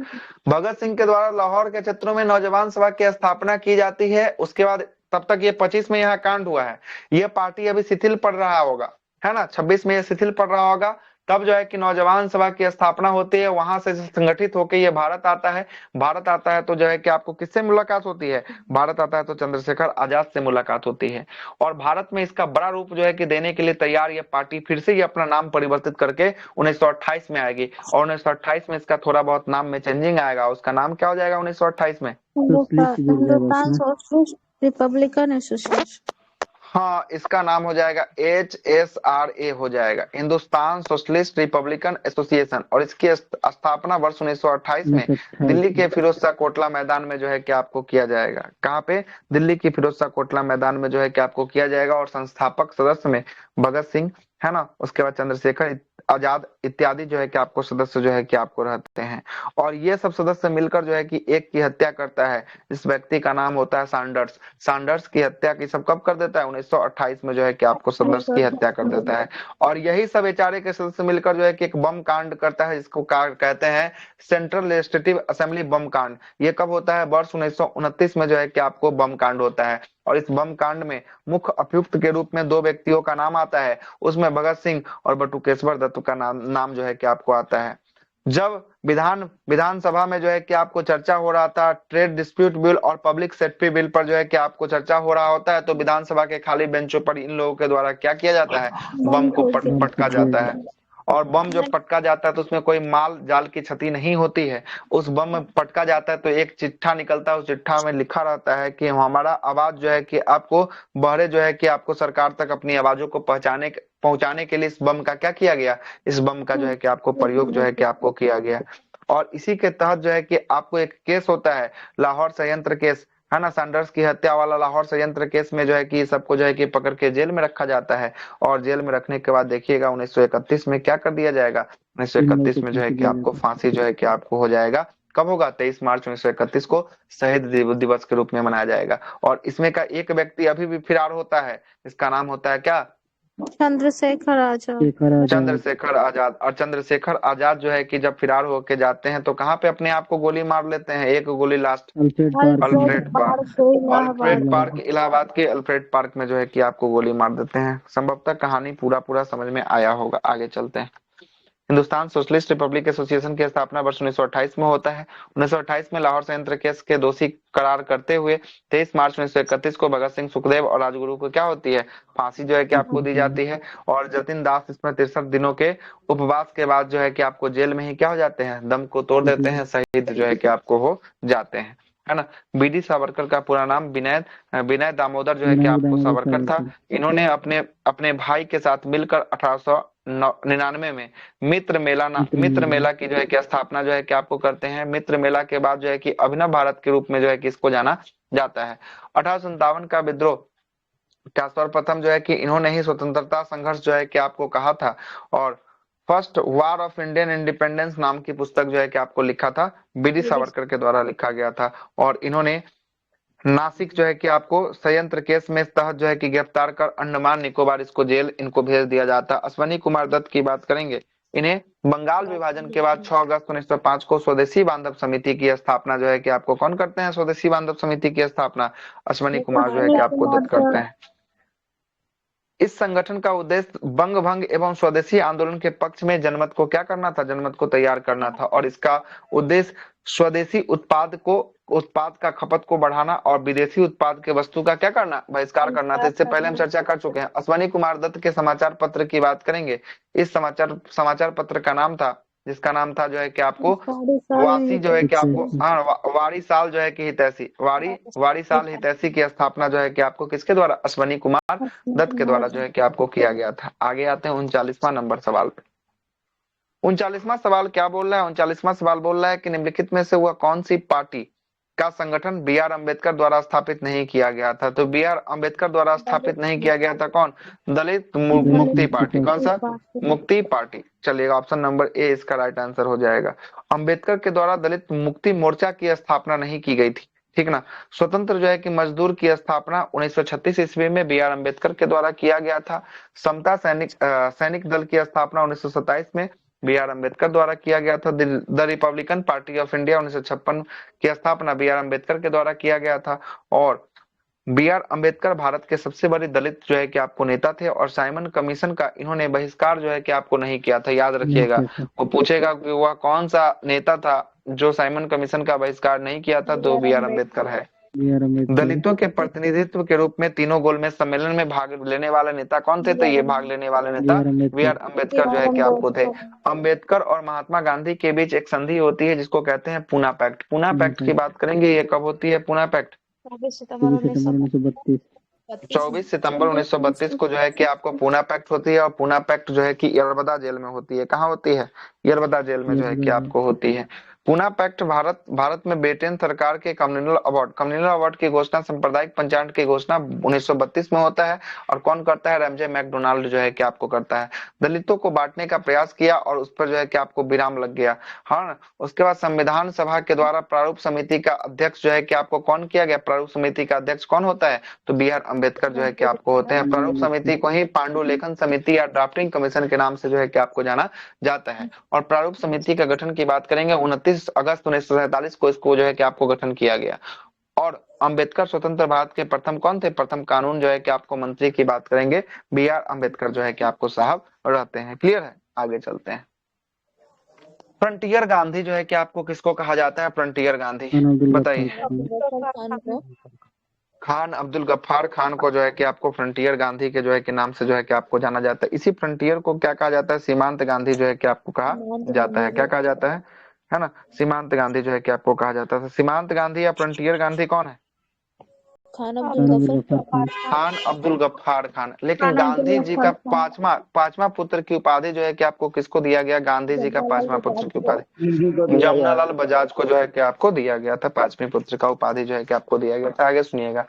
भगत सिंह के द्वारा लाहौर के क्षेत्रों में नौजवान सभा की स्थापना की जाती है। उसके बाद तब तक ये 25 में यहाँ कांड हुआ है। ये पार्टी अभी शिथिल पड़ रहा होगा, है ना, 26 में ये शिथिल पड़ रहा होगा। तब जो है कि नौजवान सभा की स्थापना होती है, वहां से संगठित होकर ये भारत आता है। भारत आता है तो जो है कि आपको किससे मुलाकात होती है? भारत आता है तो चंद्रशेखर आजाद से मुलाकात होती है और भारत में इसका बड़ा रूप जो है कि देने के लिए तैयार ये पार्टी फिर से ये अपना नाम परिवर्तित करके 1928 में आएगी और 1928 में इसका थोड़ा बहुत नाम में चेंजिंग आएगा। उसका नाम क्या हो जाएगा 1928 में? Hindustan socialist Republican association. हाँ, इसका नाम हो जाएगा HSRA हो जाएगा, हिंदुस्तान सोशलिस्ट रिपब्लिकन एसोसिएशन। और इसकी स्थापना वर्ष 1928 में 1928 दिल्ली में। के फिरोज शाह कोटला मैदान में जो है कि आपको किया जाएगा। कहाँ पे? दिल्ली की फिरोज शाह कोटला मैदान में जो है कि आपको किया जाएगा। और संस्थापक सदस्य में भगत सिंह, है ना, उसके बाद चंद्रशेखर आजाद इत्यादि जो है कि आपको सदस्य जो है कि आपको रहते हैं। और ये सब सदस्य मिलकर जो है कि एक की हत्या करता है। इस व्यक्ति का नाम होता है सैंडर्स। सैंडर्स की हत्या की सब कब कर देता है? 1928 में जो है कि आपको सैंडर्स की हत्या कर देता है। और यही सब एचआरए के सदस्य मिलकर जो है कि एक बम कांड करता है, जिसको कहते हैं सेंट्रल लेजिस्लेटिव असेंबली बम कांड। ये कब होता है? वर्ष 1929 में जो है कि आपको बम कांड होता है। और इस बम कांड में मुख्य अभियुक्त के रूप में दो व्यक्तियों का नाम आता है, उसमें भगत सिंह और बटुकेश्वर दत्त का नाम जो है कि आपको आता है। जब विधानसभा में जो है कि आपको चर्चा हो रहा था ट्रेड डिस्प्यूट बिल और पब्लिक सेफ्टी बिल पर जो है कि आपको चर्चा हो रहा होता है, तो विधानसभा के खाली बेंचों पर इन लोगों के द्वारा क्या किया जाता है? बम को बम पटका को दिया जाता है। जाता और बम जो पटका जाता है तो उसमें कोई माल जाल की क्षति नहीं होती है। उस बम में पटका जाता है तो एक चिट्ठा निकलता है, उस चिट्ठा में लिखा रहता है कि हमारा आवाज जो है कि आपको बहरे जो है कि आपको सरकार तक अपनी आवाजों को पहुंचाने के लिए इस बम का क्या किया गया? इस बम का जो है कि आपको प्रयोग जो है कि आपको किया गया। और इसी के तहत जो है कि आपको एक केस होता है, लाहौर संयंत्र केस, है ना, सैंडर्स की हत्या वाला लाहौर संयंत्र केस में जो है कि सबको जो है कि पकड़ के जेल में रखा जाता है। और जेल में रखने के बाद देखिएगा 1931 में क्या कर दिया जाएगा? क्रिमिनल 1931 को में जो है फांसी कि दिया आपको जाता है। फांसी जो है कि आपको हो जाएगा। कब होगा? 23 मार्च 1931 को शहीद दिवस के रूप में मनाया जाएगा। और इसमें का एक व्यक्ति अभी भी फरार होता है, इसका नाम होता है क्या? चंद्रशेखर आजाद। शेखर आजाद। चंद्रशेखर आजाद। और चंद्रशेखर आजाद जो है कि जब फरार होके जाते हैं तो कहां पे अपने आप को गोली मार लेते हैं? एक गोली लास्ट अल्फ्रेड पार्क में। Alfred Alfred park. Park Allahabad. Alfred park, Allahabad के अल्फ्रेड पार्क में जो है कि आपको गोली मार देते हैं। संभवतः कहानी पूरा समझ में आया होगा। आगे चलते हैं। हिंदुस्तान सोशलिस्ट रिपब्लिक एसोसिएशन की स्थापना वर्ष 1928 में होता है। 1928 में लाहौर संयंत्र केस के दोषी करार करते हुए 23 मार्च 1931 को भगत सिंह, सुखदेव और राजगुरु को क्या होती है? फांसी जो है कि आपको दी जाती है। और जतिन दास इसमें 63 दिनों के उपवास के बाद जो है कि आपको जेल में ही क्या हो जाते हैं? दम को तोड़ देते हैं, शहीद जो है कि आपको हो जाते हैं, है ना। बीडी सावरकर का पूरा नाम विनय विनय दामोदर जो है कि विनायक आपको दामोदर सावरकर था। सावरकर। इन्होंने अपने अपने भाई के साथ मिलकर 1899 में मित्र मित्र मेला की जो है कि स्थापना जो है कि आपको करते हैं। मित्र मेला के बाद जो है कि अभिनव भारत के रूप में जो है कि इसको जाना जाता है। 1857 का विद्रोह का सर्वप्रथम जो है कि इन्होंने ही स्वतंत्रता संघर्ष जो है कि आपको कहा था। और first war of Indian independence नाम की पुस्तक जो है कि आपको लिखा था, बीडी सावरकर के द्वारा लिखा गया था। और इन्होंने नासिक जो है कि आपको संयंत्र केस में तहत जो है कि गिरफ्तार कर अंडमान निकोबार इसको जेल इनको भेज दिया जाता। अश्वनी कुमार दत्त की बात करेंगे। इन्हें बंगाल विभाजन के बाद 6 अगस्त 1905 को स्वदेशी बांधव समिति की स्थापना जो है कि आपको कौन करते हैं? स्वदेशी बांधव समिति की स्थापना अश्वनी कुमार जो है कि आपको दत्त करते हैं। इस संगठन का उद्देश्य बंग भंग एवं स्वदेशी आंदोलन के पक्ष में जनमत को क्या करना था? जनमत को तैयार करना था। और इसका उद्देश्य स्वदेशी उत्पाद का खपत को बढ़ाना और विदेशी उत्पाद के वस्तु का क्या करना? बहिष्कार करना था। इससे पहले हम चर्चा कर चुके हैं। अश्वनी कुमार दत्त के समाचार पत्र की बात करेंगे। इस समाचार पत्र का नाम था, जिसका नाम था जो है कि आपको वासी जो है कि आपको, हाँ, वारी साल जो है कि हितैषी, वारी साल हितैषी की स्थापना जो है कि आपको किसके द्वारा? अश्वनी कुमार दत्त के द्वारा जो है कि आपको किया गया था। आगे आते हैं 39वां नंबर सवाल पे। 39वां सवाल क्या बोल रहा है? 39वां सवाल बोल रहा है कि निम्नलिखित में से वह कौन सी पार्टी का संगठन बी आर अम्बेडकर द्वारा स्थापित नहीं किया गया था? तो बी आर अम्बेडकर द्वारा स्थापित नहीं किया गया था कौन? दलित मुक्ति पार्टी। कौन सा? मुक्ति पार्टी। चलिएगा, ऑप्शन नंबर ए इसका राइट आंसर हो जाएगा। अम्बेडकर के द्वारा दलित मुक्ति मोर्चा की स्थापना नहीं की गई थी, ठीक ना। स्वतंत्र जो है कि मजदूर की स्थापना 1936 ईस्वी में बी आर अम्बेडकर के द्वारा किया गया था। समता सैनिक दल की स्थापना 1927 में बी आर अम्बेडकर द्वारा किया गया था। The Republican party of India 1956 की स्थापना बी आर अम्बेडकर के द्वारा किया गया था। और बी आर अम्बेडकर भारत के सबसे बड़े दलित जो है कि आपको नेता थे। और साइमन कमीशन का इन्होंने बहिष्कार जो है कि आपको नहीं किया था। याद रखिएगा, वो पूछेगा कि वह कौन सा नेता था जो साइमन कमीशन का बहिष्कार नहीं किया था, तो बी आर अम्बेडकर है। दलितों के प्रतिनिधित्व के रूप में तीनों गोलमेज सम्मेलन में भाग लेने वाले नेता कौन थे? तो ये भाग लेने वाले नेता बी आर अम्बेडकर जो है कि आपको थे। अम्बेडकर और महात्मा गांधी के बीच एक संधि होती है जिसको कहते हैं पूना पैक्ट। पूना पैक्ट की बात करेंगे, ये कब होती है पूना पैक्ट? 26 सितंबर 1932। 24 सितंबर 1932 को जो है कि आपको पूना पैक्ट होती है, और पूना पैक्ट जो है कि यरबदा जेल में होती है। कहाँ होती है? यरबदा जेल में जो है कि आपको होती है। पूना पैक्ट भारत में ब्रिटेन सरकार के कम्युनल अवार्ड की घोषणा, सांप्रदायिक पंचायत की घोषणा 1932 में होता है। और कौन करता है? रैमजे मैकडोनाल्ड जो है कि आपको करता है। दलितों को बांटने का प्रयास किया और उस पर जो है कि आपको विराम लग गया। हाँ, उसके बाद संविधान सभा के द्वारा प्रारूप समिति का अध्यक्ष जो है कि आपको कौन किया गया? प्रारूप समिति का अध्यक्ष कौन होता है? तो बी आर अम्बेडकर जो है कि आपको होते हैं। प्रारूप समिति को ही पांडुलेखन समिति या ड्राफ्टिंग कमीशन के नाम से जो है कि आपको जाना जाता है। और प्रारूप समिति का गठन की बात करेंगे 29 अगस्त 1947 को इसको जो है कि आपको गठन किया गया। और अंबेडकर स्वतंत्र भारत के प्रथम कौन थे? प्रथम कानून जो है कि आपको मंत्री की बात करेंगे, बी आर अम्बेडकर जो है कि आपको साहब रहते हैं। क्लियर है? आगे चलते हैं। फ्रंटियर गांधी जो है कि आपको किसको कहा जाता है? फ्रंटियर गांधी बताइए। खान को खान अब्दुल गफ्फार खान को जो है कि आपको फ्रंटियर गांधी के जो है कि नाम से जो है कि आपको जाना जाता है। इसी फ्रंटियर को क्या कहा जाता है? सीमांत गांधी जो है कि आपको कहा जाता है। क्या कहा जाता है ना? सीमांत गांधी जो है कि आपको कहा जाता है। सीमांत गांधी या फ्रंटियर गांधी कौन है? खान अब्दुल गफ्फार खान। लेकिन गांधी जी का पांचवा पुत्र की उपाधि जो है कि आपको किसको दिया गया? गांधी जी का पांचवा पुत्र की उपाधि जमुनालाल बजाज को जो है कि आपको दिया गया था। पांचवें पुत्र का उपाधि जो है कि आपको दिया गया था। आगे सुनिएगा,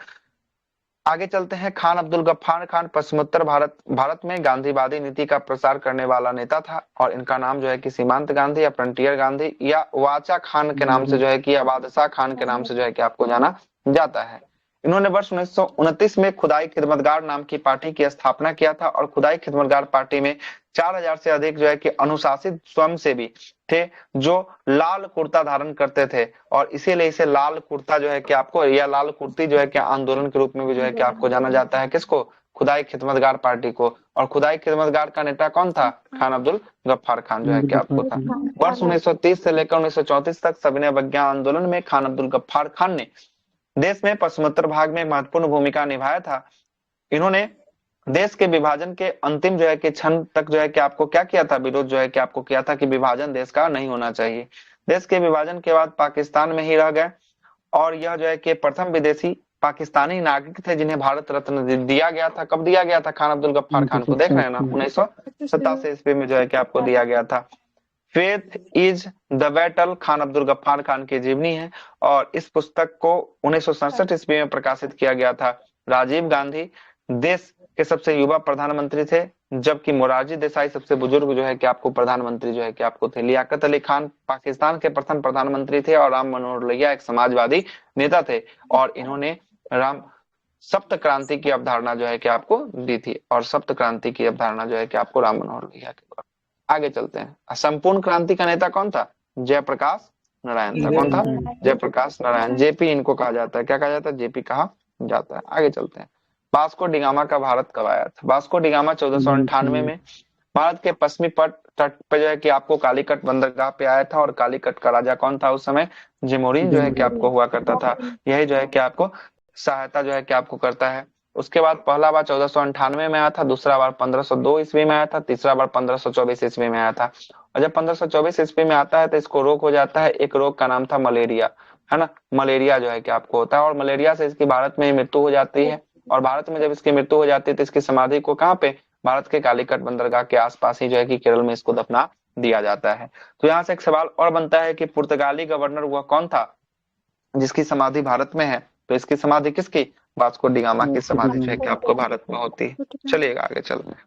आगे चलते हैं। खान अब्दुल गफ्फार खान पश्चिमोत्तर भारत में गांधीवादी नीति का प्रसार करने वाला नेता था। और इनका नाम जो है कि सीमांत गांधी या फ्रंटियर गांधी या वाचा खान के नाम से जो है कि या बादशाह खान के नाम से जो है कि आपको जाना जाता है। इन्होंने वर्ष 1929 में खुदाई खिदमतगार नाम की पार्टी की स्थापना किया था। और खुदाई खिदमतगार पार्टी में 4000 से अधिक जो है कि अनुशासित स्वयंसेवी थे जो लाल कुर्ता धारण करते थे। और इसीलिए इसे लाल कुर्ता जो है कि आपको या लाल कुर्ती जो है कि आंदोलन के रूप में भी जो है कि आपको जाना जाता है। किसको? खुदाई खिदमतगार पार्टी को। और खुदाई खिदमतगार का नेता कौन था? खान अब्दुल गफ्फार खान जो है कि आपको था। वर्ष 1930 से लेकर 1934 तक सविनय अवज्ञा आंदोलन में खान अब्दुल गफ्फार खान ने देश में पश्चिमोत्तर भाग में महत्वपूर्ण भूमिका निभाया था। इन्होंने देश के विभाजन के अंतिम जो है कि क्षण तक जो है कि आपको क्या किया था? विरोध जो है कि आपको किया था कि विभाजन देश का नहीं होना चाहिए। देश के विभाजन के बाद पाकिस्तान में ही रह गए। और यह जो है कि प्रथम विदेशी पाकिस्तानी नागरिक थे जिन्हें भारत रत्न दिया गया था। कब दिया गया था? खान अब्दुल गफ्फार खान को देख रहे हैं ना, 1987 ईस्वी में जो है कि आपको दिया गया था। Faith is the battle Khan Abdul Gaffar Khan की जीवनी है। और इस पुस्तक को 1967 ईस्वी में प्रकाशित किया गया था। राजीव गांधी देश के सबसे युवा प्रधानमंत्री थे, जबकि मोरारजी देसाई सबसे बुजुर्ग जो है कि आपको प्रधानमंत्री जो है कि आपको थे। लियाकत अली खान पाकिस्तान के प्रथम प्रधानमंत्री थे। और राम मनोहर लोहिया एक समाजवादी नेता थे। और इन्होंने राम सप्त क्रांति की अवधारणा जो है कि आपको दी थी। और सप्त क्रांति की अवधारणा जो है कि आपको राम मनोहर लोहिया के द्वारा। आगे चलते हैं। संपूर्ण क्रांति का नेता कौन था? जयप्रकाश नारायण था। कौन था? जयप्रकाश नारायण। जेपी इनको कहा जाता है। क्या कहा जाता है? जेपी कहा जाता है। आगे चलते हैं। वास्को डिगामा का भारत कब आया था? वास्को डिगामा 1498 में भारत के पश्चिमी तट पे जो है कि आपको कालीकट बंदरगाह पे आया था। और कालीकट का राजा कौन था उस समय? जिमोरिन जो है कि आपको हुआ करता था। यही जो है कि आपको सहायता जो है कि आपको करता है। उसके बाद पहला बार 1498 में आया था, दूसरा बार 1502 ईस्वी में आया था, तीसरा बार 1524 ईस्वी में आया था। और जब 1524 ईस्वी में आता है तो इसको रोग हो जाता है। एक रोग का नाम था मलेरिया, है ना। मलेरिया जो है कि आपको होता है। और मलेरिया से इसकी भारत में मृत्यु हो जाती है। और भारत में जब इसकी मृत्यु हो जाती है तो इसकी समाधि को कहाँ पे? भारत के कालीकट बंदरगाह के आसपास ही जो है कि केरल में इसको दफना दिया जाता है। तो यहाँ से एक सवाल और बनता है कि पुर्तगाली गवर्नर वह कौन था जिसकी समाधि भारत में है? तो इसकी समाधि किसकी? वास्को डिगामा की समाधि जो है कि आपको भारत में होती है। चलिएगा आगे चलते हैं।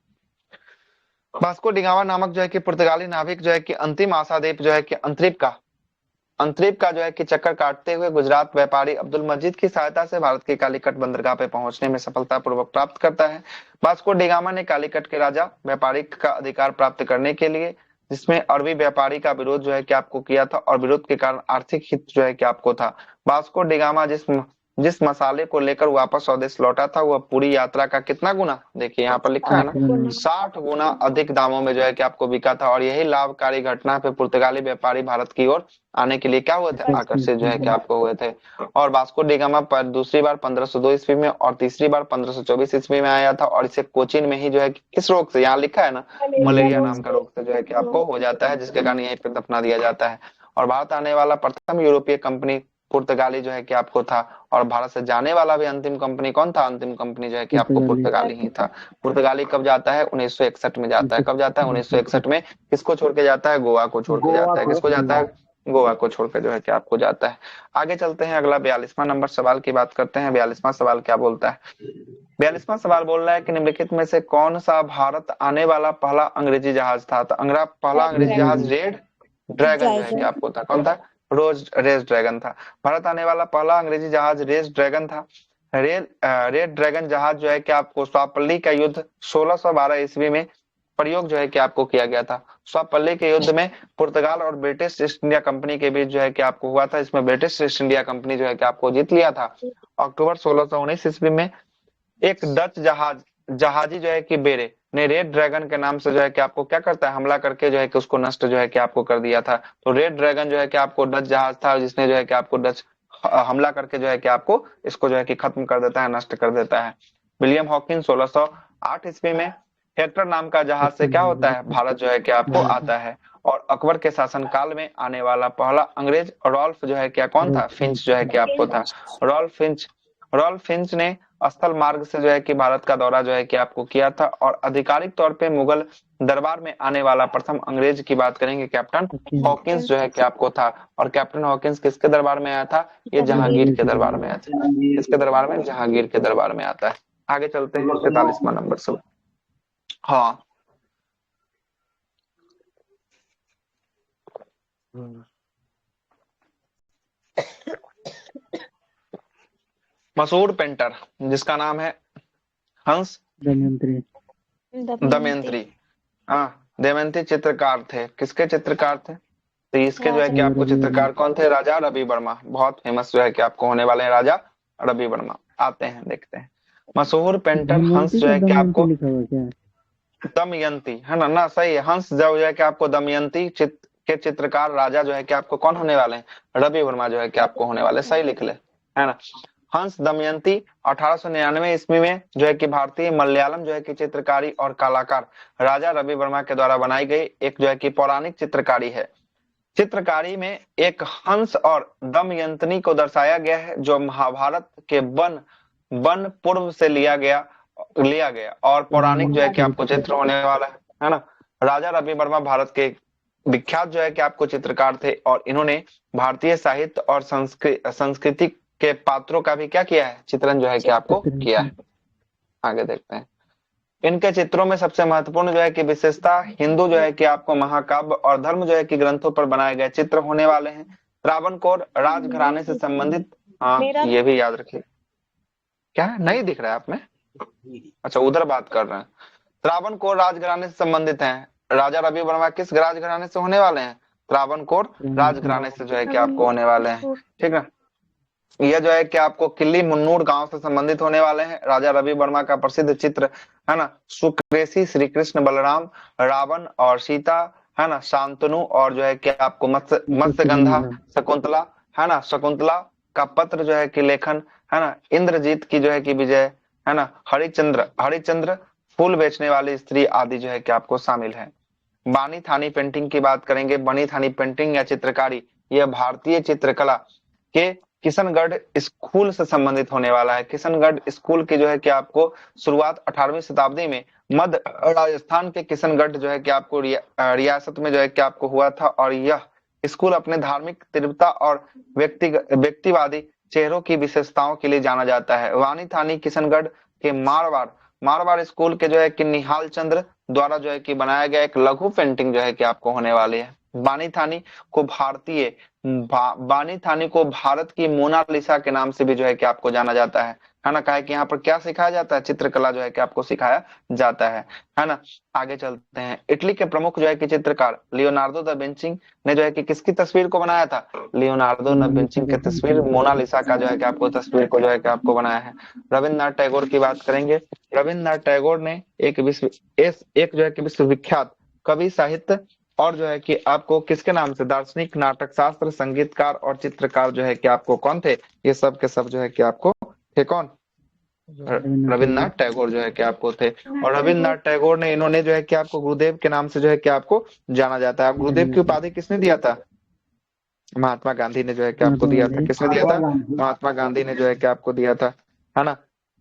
वास्को डिगामा नामक जो है कि पुर्तगाली नाविक जो है कि अंतिम आशाद्वीप जो है कि अंतरिप का जो है कि चक्कर काटते हुए गुजरात व्यापारी अब्दुल मजीद की सहायता से भारत के कालीकट बंदरगाह पे पहुंचने में सफलतापूर्वक प्राप्त करता है। वास्को डिगामा ने कालीकट के राजा व्यापारी का अधिकार प्राप्त करने के लिए, जिसमें अरबी व्यापारी का विरोध जो है कि आपको किया था। और विरोध के कारण आर्थिक हित जो है कि आपको था। वास्को डिगामा जिस मसाले को लेकर वापस स्वदेश लौटा था वह पूरी यात्रा का कितना गुना? देखिए यहाँ पर लिखा है ना, 60 गुना अधिक दामों में जो है कि आपको बिका था। और यही लाभकारी घटना पे पुर्तगाली व्यापारी भारत की ओर आने के लिए क्या हुए थे? आकर्षित जो है कि आपको हुए थे। और वास्को डिगामा पर दूसरी बार 1502 ईस्वी में और तीसरी बार 1524 ईस्वी में आया था। और इसे कोचीन में ही जो है कि किस रोग से, यहाँ लिखा है ना, मलेरिया नाम का रोग से जो है कि आपको हो जाता है, जिसके कारण यहीं पर दफना दिया जाता है। और भारत आने वाला प्रथम यूरोपीय कंपनी पुर्तगाली जो है कि आपको था। और भारत से जाने वाला भी अंतिम कंपनी कौन था? अंतिम कंपनी जो है कि आपको पुर्तगाली ही था। पुर्तगाली कब जाता है? 1961 में जाता है। कब जाता है? 1961 में। किसको छोड़ के जाता है? गोवा को छोड़ के जाता है। किसको जाता है? गोवा को छोड़ के जो है कि आपको जाता है। आगे चलते हैं, अगला 42वां नंबर सवाल की बात करते हैं। 42वां सवाल क्या बोलता है? 42वां सवाल बोल रहा है कि निम्नलिखित में से कौन सा भारत आने वाला पहला अंग्रेजी जहाज था? तो पहला अंग्रेजी जहाज रेड ड्रैगन जो है कि आपको था। कौन था? रेड ड्रैगन था। भारत आने वाला पहला अंग्रेजी जहाज रेड ड्रैगन था। रेड ड्रैगन जहाज जो है कि आपको स्वापल्ली का युद्ध 1612 ईस्वी में प्रयोग जो है कि आपको किया गया था। स्वापल्ली के युद्ध में पुर्तगाल और ब्रिटिश ईस्ट इंडिया कंपनी के बीच जो है कि आपको हुआ था। इसमें ब्रिटिश ईस्ट इंडिया कंपनी जो है कि आपको जीत लिया था। अक्टूबर 1619 ईस्वी में एक डच जहाजी जो है कि बेरे ने रेड ड्रैगन के नाम से जो है कि आपको क्या करता है? हमला करके जो है कि उसको नष्ट जो है कि आपको कर दिया था। तो रेड ड्रैगन जो है कि आपको डच जहाज था, जिसने जो है कि आपको डच हमला करके जो है कि आपको इसको जो है कि खत्म कर देता है, नष्ट कर देता है। विलियम हॉकिंस 1608 ईस्वी में हेक्टर नाम का जहाज से क्या होता है? भारत जो है कि आपको आता है। और अकबर के शासनकाल में आने वाला पहला अंग्रेज रॉल्फ जो है क्या कौन था? फिंच जो है कि आपको था। रॉल्फ फिंच ने स्थल मार्ग से जो है कि भारत का दौरा जो है कि आपको किया था। और आधिकारिक तौर पे मुगल दरबार में आने वाला प्रथम अंग्रेज की बात करेंगे, कैप्टन हॉकिंस जो है कि आपको था। और कैप्टन हॉकिंस किसके दरबार में आया था? ये जहांगीर के दरबार में आया था। किसके दरबार में? जहांगीर के दरबार में आता है। आगे चलते हैं 43वां नंबर से। हाँ, मशहूर पेंटर जिसका नाम है हंस दमयंती। हाँ, दमयंती चित्रकार थे। किसके चित्रकार थे? तो इसके जो है कि आपको चित्रकार कौन थे? राजा रवि वर्मा। बहुत फेमस जो है कि आपको होने वाले हैं राजा रवि वर्मा। आते हैं, देखते हैं। मशहूर पेंटर हंस जो है कि आपको दमयंती है ना सही है। हंस जो है कि आपको दमयंती के चित्रकार राजा जो है कि आपको कौन होने वाले हैं? रवि वर्मा जो है कि आपको होने वाले। सही लिख ले, है ना। हंस दमयंती 1899 ईस्वी में जो है कि भारतीय मलयालम जो है कि चित्रकारी और कलाकार राजा रवि वर्मा के द्वारा बनाई गई एक जो है कि पौराणिक चित्रकारी है। चित्रकारी में एक हंस और दमयंती को दर्शाया गया है, जो महाभारत के वन पूर्व से लिया गया और पौराणिक जो है कि आपको चित्र होने वाला है ना। राजा रवि वर्मा भारत के विख्यात जो है कि आपको चित्रकार थे। और इन्होंने भारतीय साहित्य और संस्कृति के पात्रों का भी क्या किया है? चित्रण जो है कि आपको किया है। आगे देखते हैं। इनके चित्रों में सबसे महत्वपूर्ण जो है कि विशेषता हिंदू जो है कि आपको महाकाव्य और धर्म जो है कि ग्रंथों पर बनाए गए चित्र होने वाले हैं। त्रावणकोर राजघराने से संबंधित, हाँ ये भी याद रखिए। क्या है? नहीं दिख रहा है आप में? अच्छा, उधर बात कर रहे हैं। त्रावणकोर राजघराने से संबंधित हैं। राजा रवि वर्मा किस राजघराने से होने वाले हैं? त्रावणकोर राजघराने से जो है कि आपको होने वाले हैं। ठीक है, यह जो है कि आपको किल्ली मुन्नूर गांव से संबंधित होने वाले हैं। राजा रवि वर्मा का प्रसिद्ध चित्र है ना सुक्रेसी, श्री कृष्ण बलराम, रावण और सीता, है ना शांतनु, और जो है कि आपको मत्स्यगंधा, शकुंतला, है ना शकुंतला का पत्र जो है कि लेखन, है ना इंद्रजीत की जो है कि विजय, है ना हरिचंद्र फूल बेचने वाली स्त्री आदि जो है कि आपको शामिल है। बानी थानी पेंटिंग की बात करेंगे। बनी थानी पेंटिंग या चित्रकारी यह भारतीय चित्रकला के किशनगढ़ स्कूल से संबंधित होने वाला है। किशनगढ़ स्कूल की जो है कि आपको शुरुआत 18वीं शताब्दी में मध्य राजस्थान के किशनगढ़ जो है कि आपको रियासत में जो है कि आपको हुआ था। और यह स्कूल अपने धार्मिक तीव्रता और व्यक्तिवादी चेहरों की विशेषताओं के लिए जाना जाता है। वानी थानी किशनगढ़ के मारवाड़ स्कूल के जो है कि निहाल चंद्र द्वारा जो है कि बनाया गया एक लघु पेंटिंग जो है कि आपको होने वाली है। बानी थानी को भारत की मोनालिसा के नाम से भी जो है कि आपको जाना जाता है ना। कहा कि यहाँ पर क्या सिखाया जाता है? चित्रकला जो है कि आपको सिखाया जाता है ना। आगे चलते हैं। इटली के प्रमुख जो है कि चित्रकार लियोनार्डो दा विंची ने जो है कि किसकी तस्वीर को बनाया था? लियोनार्डो दा विंची की तस्वीर मोनालिसा का जो है कि आपको तस्वीर को जो है कि आपको बनाया है। रविन्द्रनाथ टैगोर की बात करेंगे। रविन्द्रनाथ टैगोर ने एक जो है कि विश्वविख्यात कवि, साहित्य और जो है कि आपको किसके नाम से? दार्शनिक, नाटक शास्त्र, संगीतकार और चित्रकार जो है कि आपको कौन थे? ये सब के सब जो है कि आपको थे कौन? रविन्द्रनाथ टैगोर जो है कि आपको थे। और रविन्द्रनाथ टैगोर ने इन्होंने जो है कि आपको गुरुदेव के नाम से जो है कि आपको जाना जाता है। गुरुदेव की उपाधि किसने दिया था? महात्मा गांधी ने जो है कि आपको दिया था। किसने दिया था? महात्मा गांधी ने जो है कि आपको दिया था, है ना।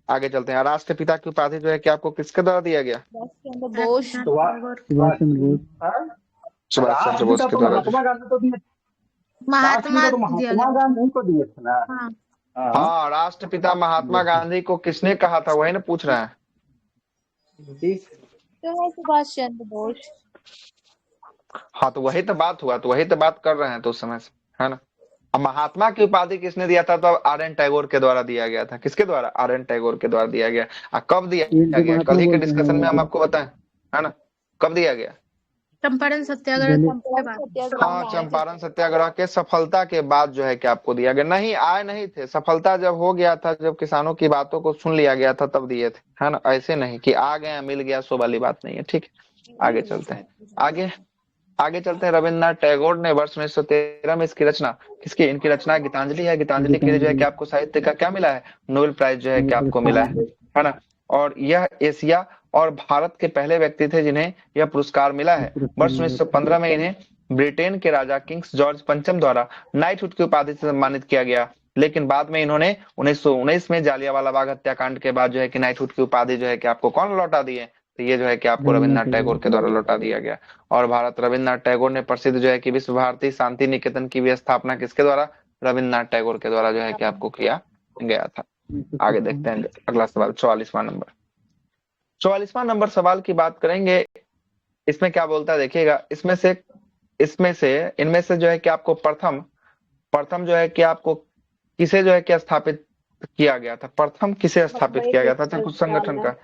आगे चलते हैं। राष्ट्रपिता की उपाधि जो है कि आपको किसके द्वारा दिया गया? सुभाष चंद्र बोस। सुभाष चंद्र बोस। सुभाष चंद्र बोस के द्वारा। महात्मा गांधी तो दिए, महात्मा तो महात्मा गांधी को दिए थे ना। हाँ। हाँ, राष्ट्रपिता महात्मा गांधी को किसने कहा था, वही ना पूछ रहे हैं। तो है सुभाष चंद्र बोस। हाँ, तो वही तो बात हुआ, तो वही तो बात कर रहे हैं तो उस समय से, है ना। अब महात्मा की उपाधि किसने दिया था? तो आर एन टैगोर के द्वारा दिया गया था। किसके द्वारा? आर एन टैगोर के द्वारा दिया गया। कब दिया गया? कल ही के डिस्कशन में हम आपको बताएं, है ना, कब दिया गया। चंपारण सत्याग्रह के बाद। हाँ, चंपारण सत्याग्रह के सफलता के बाद जो है कि आपको दिया गया। नहीं आए नहीं थे, सफलता जब हो गया था, जब किसानों की बातों को सुन लिया गया था तब दिए थे, है ना। ऐसे नहीं कि आ गए मिल गया, सो वाली बात नहीं है। ठीक है, आगे चलते हैं। आगे चलते हैं। रविन्द्रनाथ टैगोर ने वर्ष 1913 में इसकी रचना, किसकी? इनकी रचना गीतांजलि है। गीतांजलि के लिए जो है कि आपको साहित्य का क्या मिला है? नोबेल प्राइज जो है कि आपको मिला है ना। और यह एशिया और भारत के पहले व्यक्ति थे जिन्हें यह पुरस्कार मिला है। वर्ष 1915 में इन्हें ब्रिटेन के राजा किंग्स जॉर्ज पंचम द्वारा नाइटहुड की उपाधि से सम्मानित किया गया। लेकिन बाद में इन्होंने 1919 में जालियांवाला बाग हत्याकांड के बाद जो है कि नाइटहुड की उपाधि जो है कि आपको कौन लौटा दी है? तो ये जो है कि आपको रविन्द्रनाथ टैगोर के द्वारा लौटा दिया गया। और भारत रविन्द्रनाथ टैगोर ने प्रसिद्ध जो है कि विश्व भारती शांति निकेतन की भी स्थापना किसके द्वारा? रविन्द्रनाथ टैगोर के द्वारा जो है कि आपको किया गया था। आगे देखते हैं अगला सवाल, 44वां नंबर। 44वां नंबर सवाल की बात करेंगे। इसमें क्या बोलता है देखिएगा। इनमें से जो है कि आपको प्रथम जो है कि आपको किसे जो है कि स्थापित किया गया था? प्रथम किसे स्थापित किया गया था? तो कुछ संगठन का,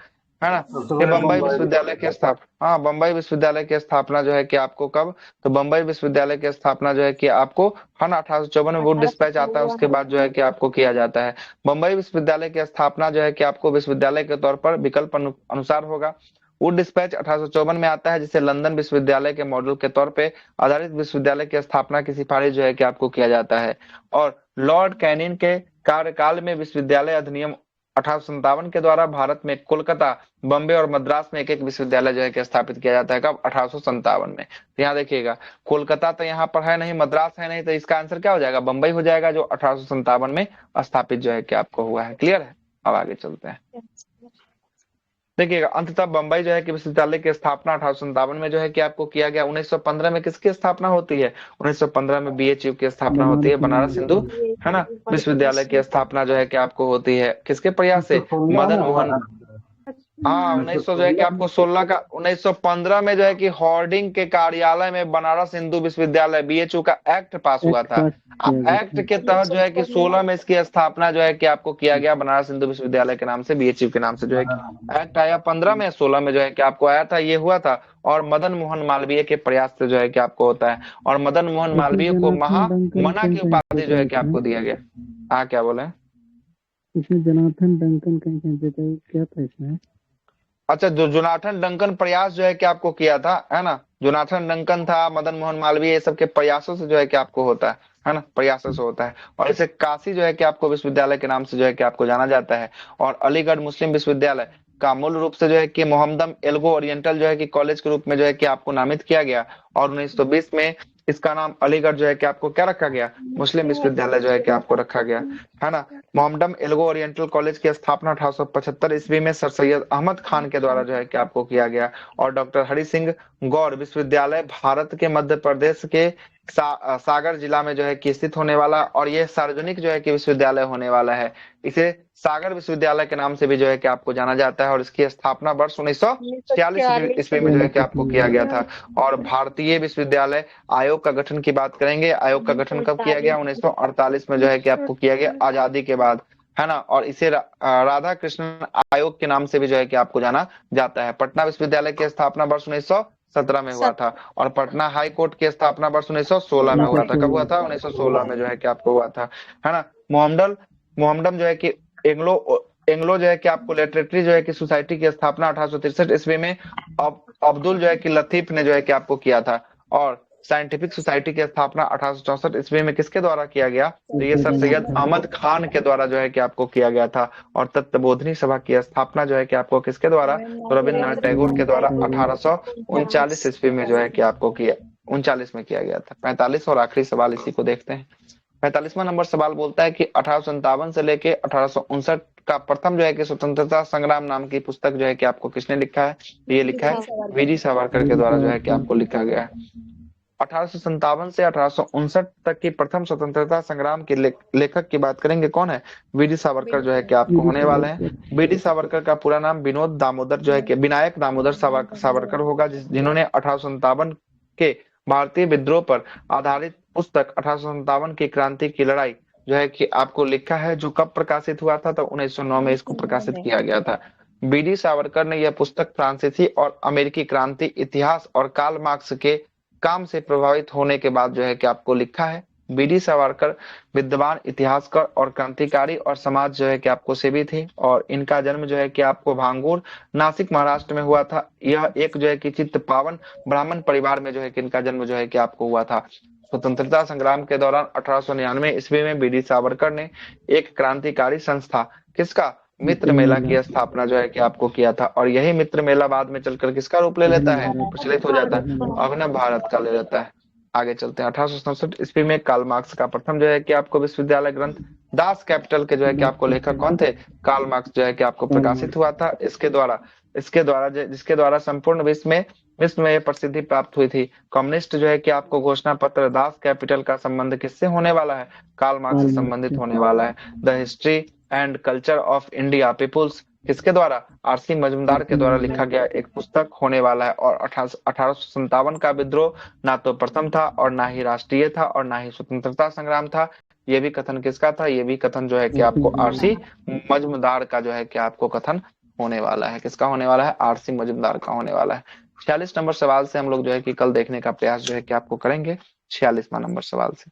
है ना। ये बम्बई विश्वविद्यालय की स्थापना, हाँ, बम्बई विश्वविद्यालय की स्थापना जो है कि आपको कब? तो बम्बई विश्वविद्यालय की स्थापना जो है कि आपको, है ना, 1854 में वुड डिस्पैच आता है, उसके बाद जो है कि आपको किया जाता है। बम्बई विश्वविद्यालय की स्थापना जो है कि आपको विश्वविद्यालय के तौर पर विकल्प अनुसार होगा। वुड डिस्पैच 1854 में आता है, जिसे लंदन विश्वविद्यालय के मॉडल के तौर पे आधारित विश्वविद्यालय की स्थापना की सिफारिश जो है कि आपको किया जाता है। और लॉर्ड कैनिंग के कार्यकाल में विश्वविद्यालय अधिनियम 1857 के द्वारा भारत में कोलकाता, बम्बे और मद्रास में एक एक विश्वविद्यालय जो है कि स्थापित किया जाता है। कब? 1857 में। तो यहाँ देखिएगा, कोलकाता तो यहाँ पर है नहीं, मद्रास है नहीं, तो इसका आंसर क्या हो जाएगा? बम्बई हो जाएगा, जो 1857 में स्थापित जो है कि आपको हुआ है। क्लियर है? अब आगे चलते हैं। देखिएगा, अंततः बम्बई जो है कि विश्वविद्यालय की स्थापना 1857 में जो है कि आपको किया गया। 1915 में किसकी स्थापना होती है? 1915 में बीएचयू की स्थापना होती है, बनारस हिंदू, है ना, विश्वविद्यालय की स्थापना जो है कि आपको होती है। किसके प्रयास से? मदन मोहन। हाँ, 1900 जो है कि आपको 1915 में जो है कि हॉर्डिंग के कार्यालय में बनारस हिंदू विश्वविद्यालय बीएचयू का एक्ट पास हुआ था। अब एक्ट के तहत जो है कि 16 में इसकी स्थापना जो है कि आपको किया गया, बनारस हिंदू विश्वविद्यालय के नाम से, बीएचयू के नाम से जो है कि एक्ट आया 15 में, 16 में जो है कि आपको आया था, ये हुआ था। और मदन मोहन मालवीय के प्रयास से जो है कि आपको होता है। और मदन मोहन मालवीय को महामना की उपाधि जो है कि आपको दिया गया। हाँ, क्या बोले? इसमें जोनाथन डंकन कहीं क्या था इसमें? अच्छा, जो जोनाथन डंकन प्रयास जो है कि आपको किया था, है ना। जोनाथन डंकन था, मदन मोहन मालवीय, ये सब के प्रयासों से जो है कि आपको होता है ना, प्रयासों से होता है। और इसे काशी जो है कि आपको विश्वविद्यालय के नाम से जो है कि आपको जाना जाता है। और अलीगढ़ मुस्लिम विश्वविद्यालय का मूल रूप से जो है कि मोहम्मदम एल्गो ओरिएंटल जो है कि कॉलेज के रूप में जो है कि आपको नामित किया गया। और 1920 में इसका नाम अलीगढ़ जो है कि आपको क्या रखा गया? मुस्लिम विश्वविद्यालय जो है कि आपको रखा गया, है ना। मोहम्मदम एल्गो ओरिएंटल कॉलेज की स्थापना 1875 ईस्वी में सर सैयद अहमद खान के द्वारा जो है कि आपको किया गया। और डॉक्टर हरि सिंह गौर विश्वविद्यालय भारत के मध्य प्रदेश के सागर जिला में जो है कि स्थित होने वाला, और यह सार्वजनिक जो है कि विश्वविद्यालय होने वाला है। इसे सागर विश्वविद्यालय के नाम से भी जो है कि आपको जाना जाता है। और इसकी स्थापना वर्ष 1946 ईस्वी में जो है कि आपको किया गया था। और भारतीय विश्वविद्यालय आयोग का गठन की बात करेंगे। आयोग का गठन कब किया गया? 1948 में जो है कि आपको किया गया, आजादी के बाद, है ना। और इसे राधा कृष्णन आयोग के नाम से भी जो है कि आपको जाना जाता है। पटना विश्वविद्यालय की स्थापना वर्ष 1917 में हुआ था। और पटना हाई कोर्ट की स्थापना वर्ष 1916 में हुआ था। कब हुआ था? 1916 में जो है कि आपको हुआ था, है ना। मोहम्मदम जो है कि एंग्लो जो है कि आपको लिटरेटरी जो है कि सोसाइटी की स्थापना 1863 ईस्वी में अब्दुल जो है कि लतीफ ने जो है कि आपको किया था। और साइंटिफिक सोसाइटी की स्थापना 1864 ईस्वी में किसके द्वारा किया गया? तो ये सर सैयद अहमद खान के द्वारा जो है कि आपको किया गया था। और तत्वबोधनी सभा की स्थापना जो है कि आपको किसके द्वारा? तो रविन्द्रनाथ टैगोर के द्वारा 1839 ईस्वी में जो है कि आपको किया 39 में किया गया था। 45 और आखिरी सवाल इसी को देखते हैं। 45वां नंबर सवाल बोलता है कि 1857 से लेके 1859 का प्रथम जो है कि स्वतंत्रता संग्राम नाम की पुस्तक जो है कि आपको किसने लिखा है? ये लिखा है वीजी सावरकर के द्वारा जो है कि आपको लिखा गया है। 1857 से 1859 तक की प्रथम स्वतंत्रता संग्राम के लेखक की बात करेंगे, कौन है? वीडी सावरकर जो है कि आपको होने वाले हैं। वीडी सावरकर का पूरा नाम विनोद दामोदर जो है कि विनायक दामोदर सावरकर होगा, जिन्होंने 1857 के भारतीय विद्रोह पर आधारित पुस्तक 1857 की क्रांति की लड़ाई जो है कि आपको लिखा है, जो कब प्रकाशित हुआ था? तो 1909 में इसको प्रकाशित किया गया था। बीडी सावरकर ने यह पुस्तक फ्रांसीसी और अमेरिकी क्रांति इतिहास और कार्ल मार्क्स के काम से प्रभावित होने के बाद जो है कि आपको लिखा है। बीडी सावरकर विद्वान, इतिहासकार और क्रांतिकारी और समाज जो है कि आपको सेवी थे, और इनका जन्म जो है कि आपको भांगूर, नासिक, महाराष्ट्र में हुआ था। यह एक जो है कि चित्त पावन ब्राह्मण परिवार में जो है कि इनका जन्म जो है कि आपको हुआ था। स्वतंत्रता संग्राम के दौरान 1899 ईस्वी में बीडी सावरकर ने एक क्रांतिकारी संस्था, किसका? मित्र मेला की स्थापना जो है कि आपको किया था, और यही मित्र मेला बाद में चलकर किसका रूप ले लेता है? प्रचलित हो जाता है, अभिनव भारत का ले लेता है। आगे चलते हैं। 1867 ईस्वी में कार्ल मार्क्स का प्रथम जो है कि आपको विश्वविद्यालय ग्रंथ दास कैपिटल के जो है कि आपको लेखक कौन थे? कार्ल मार्क्स जो है कि आपको प्रकाशित हुआ था। जिसके द्वारा संपूर्ण विश्व में प्रसिद्धि प्राप्त हुई थी। कम्युनिस्ट जो है कि आपको घोषणा पत्र दास कैपिटल का संबंध किससे होने वाला है? कार्ल मार्क्स से संबंधित होने वाला है। The history and culture of India people's किसके द्वारा? आरसी मजूमदार के द्वारा लिखा गया एक पुस्तक होने वाला है। और 1857 का विद्रोह ना तो प्रथम था और ना ही राष्ट्रीय था और ना ही स्वतंत्रता संग्राम था। ये भी कथन किसका था? ये भी कथन जो है कि आपको आरसी मजूमदार का जो है कि आपको कथन होने वाला है। किसका होने वाला है? आरसी मजूमदार का होने वाला है। 46 नंबर सवाल से हम लोग जो है कि कल देखने का प्रयास जो है कि आपको करेंगे। 46वां नंबर सवाल से